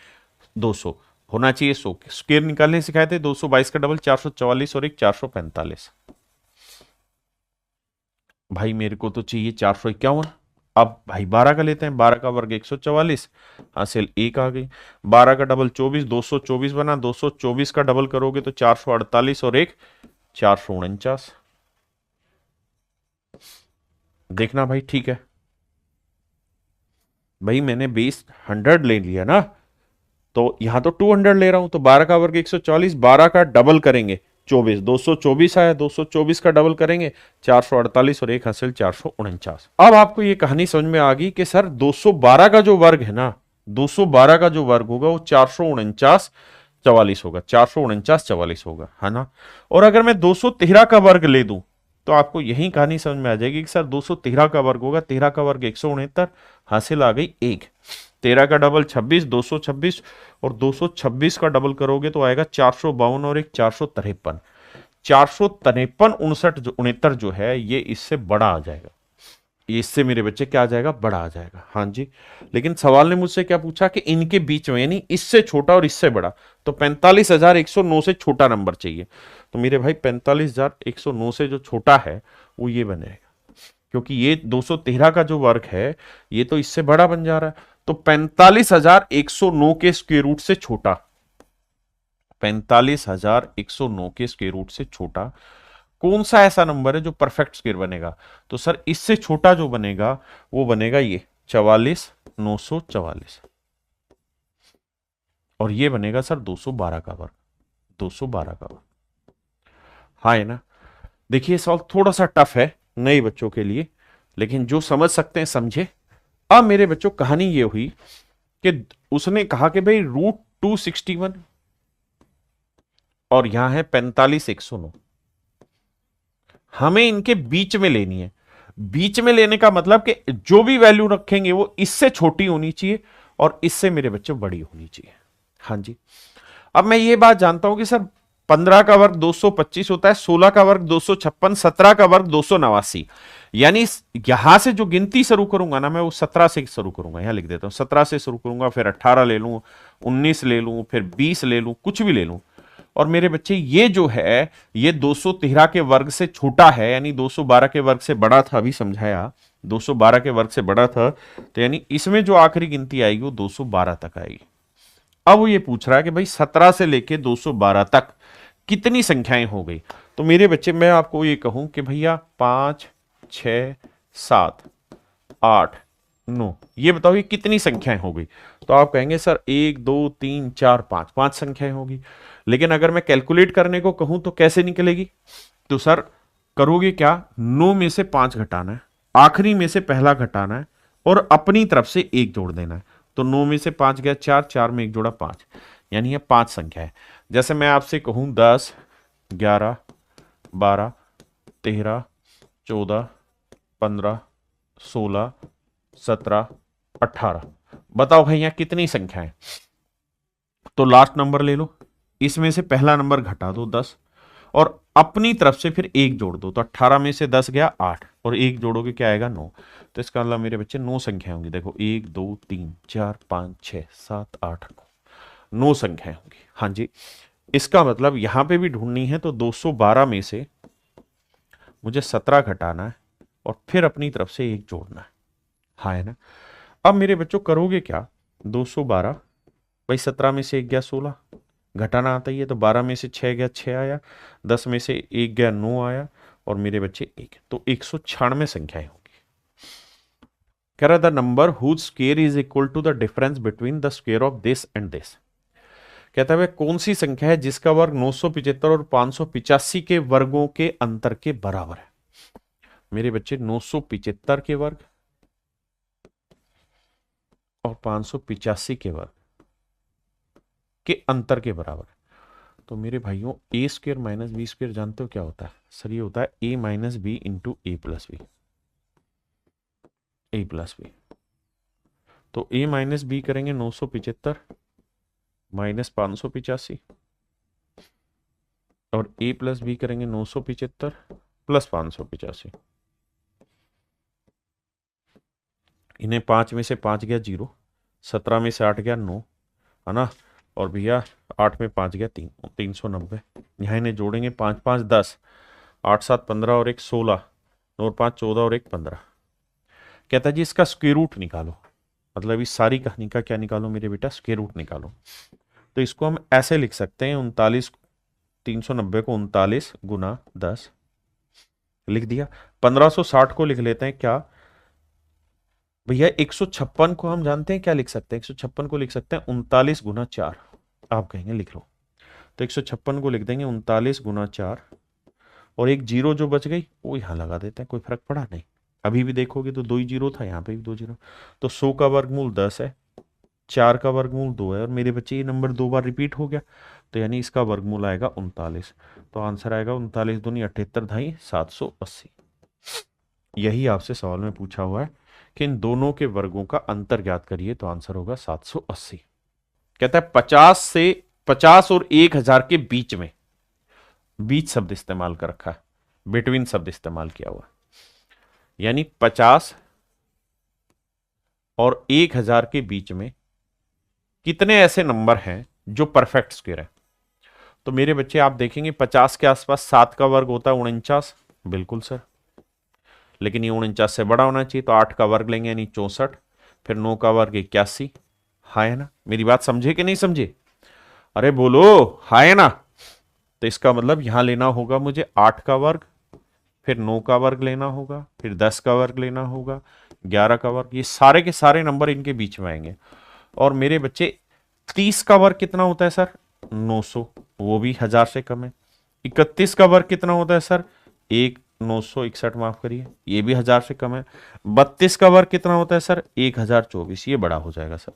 200 होना चाहिए। 100 स्क्वायर निकालने सिखाए थे। 222 का डबल 444 और एक 445। भाई मेरे को तो चाहिए 451। अब भाई 12 का लेते हैं, 12 का वर्ग 144 हासिल, एक आ गई। 12 का डबल 24, 224 बना। 224 का डबल करोगे तो 448 और एक 449। देखना भाई, ठीक है भाई, मैंने बेस 100 ले लिया ना, तो यहां तो 200 ले रहा हूं, तो 12 का वर्ग 144, 12 का डबल करेंगे 24, 224 आया, 224 का डबल करेंगे 448 और एक हासिल 449। अब आपको ये कहानी समझ में आ गई कि सर 212 का जो वर्ग है ना, 212 का जो वर्ग होगा वो 449 44 होगा, 449 44 होगा, है ना। और अगर मैं 213 का वर्ग ले दूं तो आपको यही कहानी समझ में आ जाएगी कि सर 213 का वर्ग होगा, 13 का वर्ग 169 हासिल आ गई एक। 13 का डबल 26, 226 और 226 का डबल करोगे तो आएगा 452 और एक 453। 453 59 जो 69 जो है ये इससे बड़ा आ जाएगा। इससे मेरे बच्चे क्या आ जाएगा? बड़ा आ जाएगा। हाँ जी। लेकिन सवाल ने मुझसे क्या पूछा कि इनके बीच में, यानी इससे छोटा और इससे बड़ा, तो 45,109 से छोटा नंबर चाहिए। तो मेरे भाई 45,109 से जो छोटा है वो ये बनेगा, क्योंकि ये 213 का जो वर्ग है ये तो इससे बड़ा बन जा रहा है। तो 45,109 के स्क्वायर रूट से छोटा, 45,109 के स्क्वायर रूट से छोटा कौन सा ऐसा नंबर है जो परफेक्ट स्क्वायर बनेगा? तो सर इससे छोटा जो बनेगा वो बनेगा ये 44,944, और ये बनेगा सर 212 का वर्ग, 212 का वर्ग। हाँ है ना। देखिए सवाल थोड़ा सा टफ है नए बच्चों के लिए, लेकिन जो समझ सकते हैं समझे। अब मेरे बच्चों कहानी ये हुई कि उसने कहा कि भाई √261 और यहां है 45,109, हमें इनके बीच में लेनी है। बीच में लेने का मतलब कि जो भी वैल्यू रखेंगे वो इससे छोटी होनी चाहिए और इससे मेरे बच्चे बड़ी होनी चाहिए। हाँ जी। अब मैं ये बात जानता हूं कि सर 15 का वर्ग 225 होता है, 16 का वर्ग 256, 17 का वर्ग 289, यानी यहां से जो गिनती शुरू करूंगा ना मैं वो 17 से शुरू करूंगा। यहां लिख देता हूं 17 से शुरू करूंगा, फिर 18 ले लूं, 19 ले लूं, फिर 20 ले लूं, कुछ भी ले लूं। और मेरे बच्चे ये जो है ये 213 के वर्ग से छोटा है, यानी 212 के वर्ग से बड़ा था, अभी समझाया 212 के वर्ग से बड़ा था, तो यानी इसमें जो आखिरी गिनती आएगी वो 212 तक आएगी। अब वो ये पूछ रहा है कि भाई 17 से लेके 212 तक कितनी संख्याएं हो गई? तो मेरे बच्चे मैं आपको ये कहूं कि भैया 5, 6, 7, 8, 9, ये बताओ ये कितनी संख्याएं हो गई? तो आप कहेंगे सर 1, 2, 3, 4, 5, 5 संख्याएं होगी। लेकिन अगर मैं कैलकुलेट करने को कहूं तो कैसे निकलेगी? तो सर करोगे क्या, 9 में से 5 घटाना है, आखिरी में से पहला घटाना है और अपनी तरफ से एक जोड़ देना है। तो 9 में से 5 गया 4, 4 में एक जोड़ा 5, यानी ये 5 संख्या है। जैसे मैं आपसे कहूं 10, 11, 12, 13, 14, 15, 16, 17, 18, बताओ भाई यहां कितनी संख्या है? तो लास्ट नंबर ले लो, इसमें से पहला नंबर घटा दो 10 और अपनी तरफ से फिर एक जोड़ दो, तो 18 में से 10 गया 8 और एक जोड़ोगे क्या आएगा 9। तो इसका मतलब मेरे बच्चे 9 संख्याएं होंगी। देखो 1, 2, 3, 4, 5, 6, 7, 8, 9 संख्याएं होंगी। हाँ जी। इसका मतलब यहां पे भी ढूंढनी है तो 212 में से मुझे 17 घटाना है और फिर अपनी तरफ से एक जोड़ना है। हाँ है ना। अब मेरे बच्चों करोगे क्या, 212 भाई 17 में से एक गया 16, घटाना आता ही है, तो 12 में से 6 गया 6 आया, 10 में से एक गया 9 आया और मेरे बच्चे एक, तो 196 संख्याएं होगी। कह रहा the number whose square is equal to the difference between the square of this and this. कहता है कौन सी संख्या है जिसका वर्ग 975 और 585 के वर्गों के अंतर के बराबर है। मेरे बच्चे 975 के वर्ग और 585 के वर्ग के अंतर के बराबर है। तो मेरे भाइयों ए स्क्वेयर माइनस बी स्क्वेयर जानते हो क्या होता है सर? ये होता है ए minus B into A plus B, A plus B. तो ए माइनस बी करेंगे 975 माइनस 585 और ए प्लस बी करेंगे 975 प्लस 585। इन्हें 5 में से 5 गया 0, 17 में से 8 गया 9, है ना, और भैया 8 में 5 गया 3, 390। यहाँ इन्हें जोड़ेंगे 5 5 10, 8 7 15 और 1 16 और 5 14 और 1 15। कहता है जी इसका स्क्वायर रूट निकालो, मतलब इस सारी कहानी का क्या निकालो मेरे बेटा? स्क्वायर रूट निकालो। तो इसको हम ऐसे लिख सकते हैं 39, 390 को 39 गुना 10 लिख दिया। 1560 को लिख लेते हैं क्या भैया? 156 को हम जानते हैं क्या लिख सकते हैं? 156 को लिख सकते हैं 39 गुना 4। आप कहेंगे लिख लो, तो 156 को लिख देंगे 39 गुना 4 और एक जीरो जो बच गई वो यहाँ लगा देते हैं, कोई फर्क पड़ा नहीं। अभी भी देखोगे तो 2 ही जीरो था, यहाँ पे भी 2 जीरो। तो 100 का वर्गमूल 10 है, 4 का वर्गमूल 2 है, और मेरे बच्चे ये नंबर 2 बार रिपीट हो गया, तो यानी इसका वर्गमूल आएगा 39। तो आंसर आएगा 39 दूनी 78 ढाई 780। यही आपसे सवाल में पूछा हुआ है कि इन दोनों के वर्गों का अंतर ज्ञात करिए, तो आंसर होगा 780। कहता है 50 और 1000 के बीच में, बीच शब्द इस्तेमाल कर रखा है, बिटवीन शब्द इस्तेमाल किया हुआ, यानी 50 और 1000 के बीच में कितने ऐसे नंबर हैं जो परफेक्ट स्क्वायर है। तो मेरे बच्चे आप देखेंगे 50 के आसपास 7 का वर्ग होता है 49, बिल्कुल सर, लेकिन ये 49 से बड़ा होना चाहिए, तो 8 का वर्ग लेंगे यानी 64, फिर 9 का वर्ग 81। हाय है ना? मेरी बात समझे कि नहीं समझे? अरे बोलो हाय है ना? तो इसका मतलब यहां लेना होगा मुझे 8 का वर्ग, फिर 9 का वर्ग लेना होगा, फिर 10 का वर्ग लेना होगा, 11 का वर्ग, ये सारे के सारे नंबर इनके बीच में आएंगे। और मेरे बच्चे 30 का वर्ग कितना होता है सर? 900, वो भी 1000 से कम है। 31 का वर्ग कितना होता है सर? 961, माफ करिए, ये भी 1000 से कम है। 32 का वर्ग कितना होता है सर? 1024, ये बड़ा हो जाएगा सर,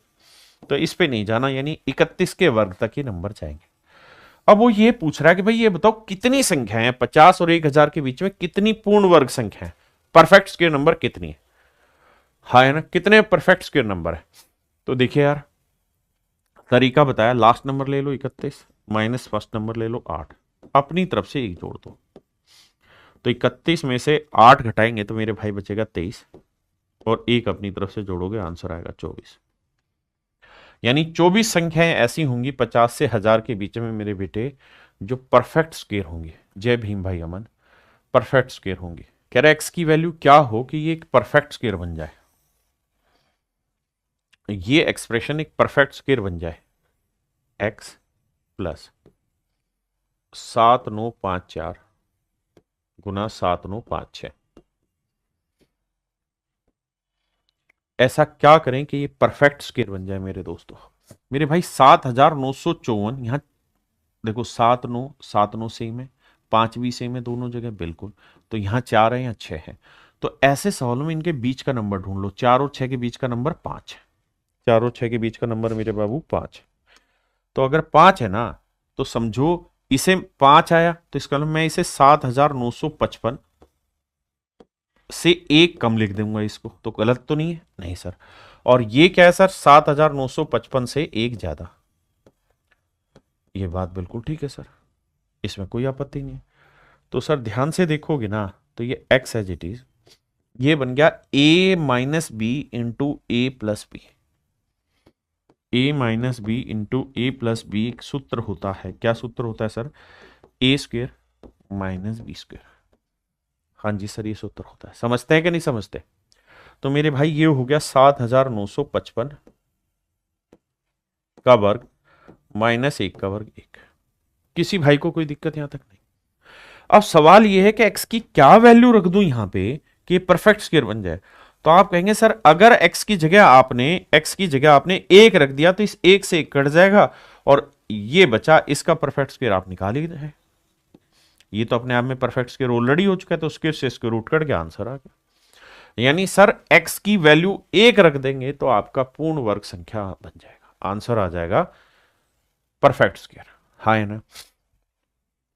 तो इस पे नहीं जाना, यानी 31 के वर्ग तक ये नंबर जाएंगे। अब वो ये पूछ रहा है कि भाई ये बताओ कितनी संख्याएं हैं 50 और 1000 के बीच में, कितनी पूर्ण वर्ग संख्याएं, परफेक्ट स्क्वायर नंबर कितनी है? हाँ है ना, कितने परफेक्ट स्क्वायर नंबर है? तो देखिए यार, तरीका बताया, लास्ट नंबर ले लो 31 माइनस फर्स्ट नंबर ले लो 8, अपनी तरफ से 1 जोड़ दो। तो 31 में से 8 घटाएंगे तो मेरे भाई बचेगा 23, और 1 अपनी तरफ से जोड़ोगे आंसर आएगा 24। यानी 24 संख्याएं ऐसी होंगी 50 से 1000 के बीच में मेरे बेटे जो परफेक्ट स्क्वायर होंगी। जय भीम भाई अमन, परफेक्ट स्क्वायर होंगी। कह रहा एक्स की वैल्यू क्या हो कि ये एक परफेक्ट स्क्वायर बन जाए, ये एक्सप्रेशन एक परफेक्ट स्क्वायर बन जाए। एक्स प्लस 7954 गुना 7956, ऐसा क्या करें कि ये परफेक्ट स्क्वायर बन जाए मेरे दोस्तों। मेरे भाई 7954, यहां देखो 7 9 सेम है, 5 भी सेम है दोनों जगह, बिल्कुल। तो यहां 4 है या 6 है, तो ऐसे सवालों में इनके बीच का नंबर ढूंढ लो। 4 और 6 के बीच का नंबर 5 है, 4 और 6 के बीच का नंबर मेरे बाबू 5। तो अगर 5 है ना, तो समझो इसे 5 आया, तो इसका मतलब मैं इसे 7955 से 1 कम लिख दूंगा इसको, तो गलत तो नहीं है? नहीं सर। और ये क्या है सर? 7955 से 1 ज्यादा, ये बात बिल्कुल ठीक है सर, इसमें कोई आपत्ति नहीं है। तो सर ध्यान से देखोगे ना, तो ये एक्स एज इट इज, ये बन गया a minus B into A plus B. A minus B into A plus B एक सूत्र होता है, क्या सूत्र होता है sir? A square minus B square. हाँ जी सर, ये सूत्र होता है, समझते हैं कि नहीं समझते? तो मेरे भाई ये हो गया 7955 का वर्ग माइनस 1 का वर्ग 1। किसी भाई को कोई दिक्कत यहां तक नहीं? अब सवाल ये है कि x की क्या वैल्यू रख दूं यहां पे कि परफेक्ट स्क्वायर बन जाए। तो आप कहेंगे सर अगर x की जगह आपने 1 रख दिया तो इस 1 से 1 कट जाएगा, और ये बचा, इसका परफेक्ट स्क्वायर आप निकाल ही रहे। ये तो अपने आप में परफेक्ट स्क्वायर ऑलरेडी हो चुका है, तो स्क्वायर से स्क्वायर रूट कट के आंसर आ गया। यानी सर x की वैल्यू 1 रख देंगे तो आपका पूर्ण वर्ग संख्या बन जाएगा, आंसर आ जाएगा परफेक्ट स्क्वायर। हाँ है ना।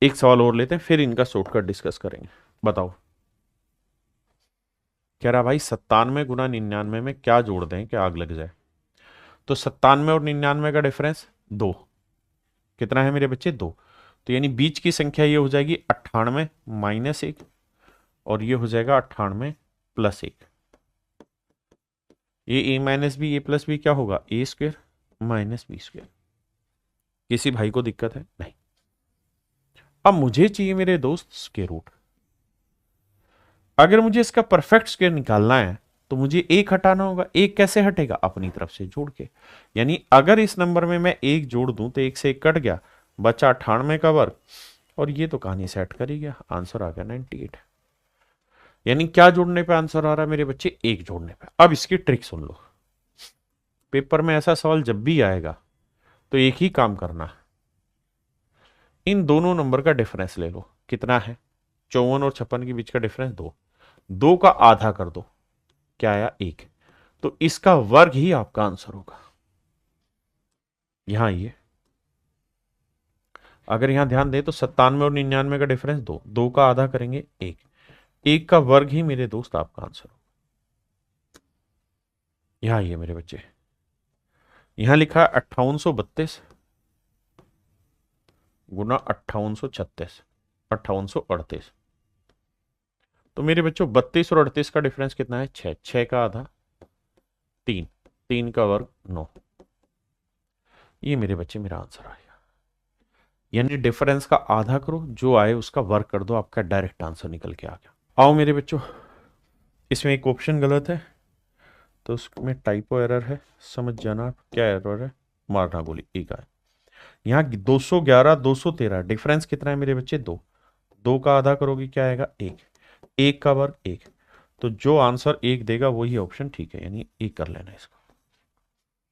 एक सवाल और लेते हैं, फिर इनका शॉर्टकट डिस्कस करेंगे। बताओ। कह रहा भाई 97 गुना 99 में क्या जोड़ दें कि आग लग जाए। तो 97 और 99 का डिफरेंस 2, कितना है मेरे बच्चे 2। तो यानी बीच की संख्या ये हो जाएगी 98 माइनस 1 और ये हो जाएगा 98 प्लस 1। ये a minus B, A plus B क्या होगा, A square minus B square. किसी भाई को दिक्कत है नहीं। अब मुझे चाहिए मेरे दोस्त स्क्वायर रूट। अगर मुझे इसका परफेक्ट स्क्वायर निकालना है तो मुझे एक हटाना होगा। एक कैसे हटेगा, अपनी तरफ से जोड़ के। यानी अगर इस नंबर में मैं एक जोड़ दूं तो एक से एक कट गया, बचा 98 का वर्ग और ये तो कहानी सेट कर ही गया, आंसर आ गया 98। यानी क्या जोड़ने पे आंसर आ रहा है मेरे बच्चे, एक जोड़ने पे। अब इसकी ट्रिक सुन लो, पेपर में ऐसा सवाल जब भी आएगा तो एक ही काम करना, इन दोनों नंबर का डिफरेंस ले लो। कितना है, 54 और 56 के बीच का डिफरेंस 2, 2 का आधा कर दो, क्या आया 1। तो इसका वर्ग ही आपका आंसर होगा। यहां ये अगर यहां ध्यान दे तो 97 और 99 का डिफरेंस 2, 2 का आधा करेंगे 1, 1 का वर्ग ही मेरे दोस्त आपका आंसर होगा। यहां ये मेरे बच्चे, यहां लिखा है 5832 गुना 5836, 5838। तो मेरे बच्चों 32 और 38 का डिफरेंस कितना है, 6, 6 का आधा 3, 3 का वर्ग 9। ये मेरे बच्चे मेरा आंसर आएगा। यानी डिफरेंस का आधा करो, जो आए उसका वर्ग कर दो, आपका डायरेक्ट आंसर निकल के आ गया। आओ मेरे बच्चों, इसमें एक ऑप्शन गलत है तो उसमें टाइपो एरर है, समझ जाना क्या एरर है। मारना गोली एक आए। यहाँ 211 213 डिफरेंस कितना है मेरे बच्चे, 2, 2 का आधा करोगे क्या आएगा 1, 1 का वर्ग 1। तो जो आंसर 1 देगा वही ऑप्शन ठीक है, यानी 1 कर लेना इसको।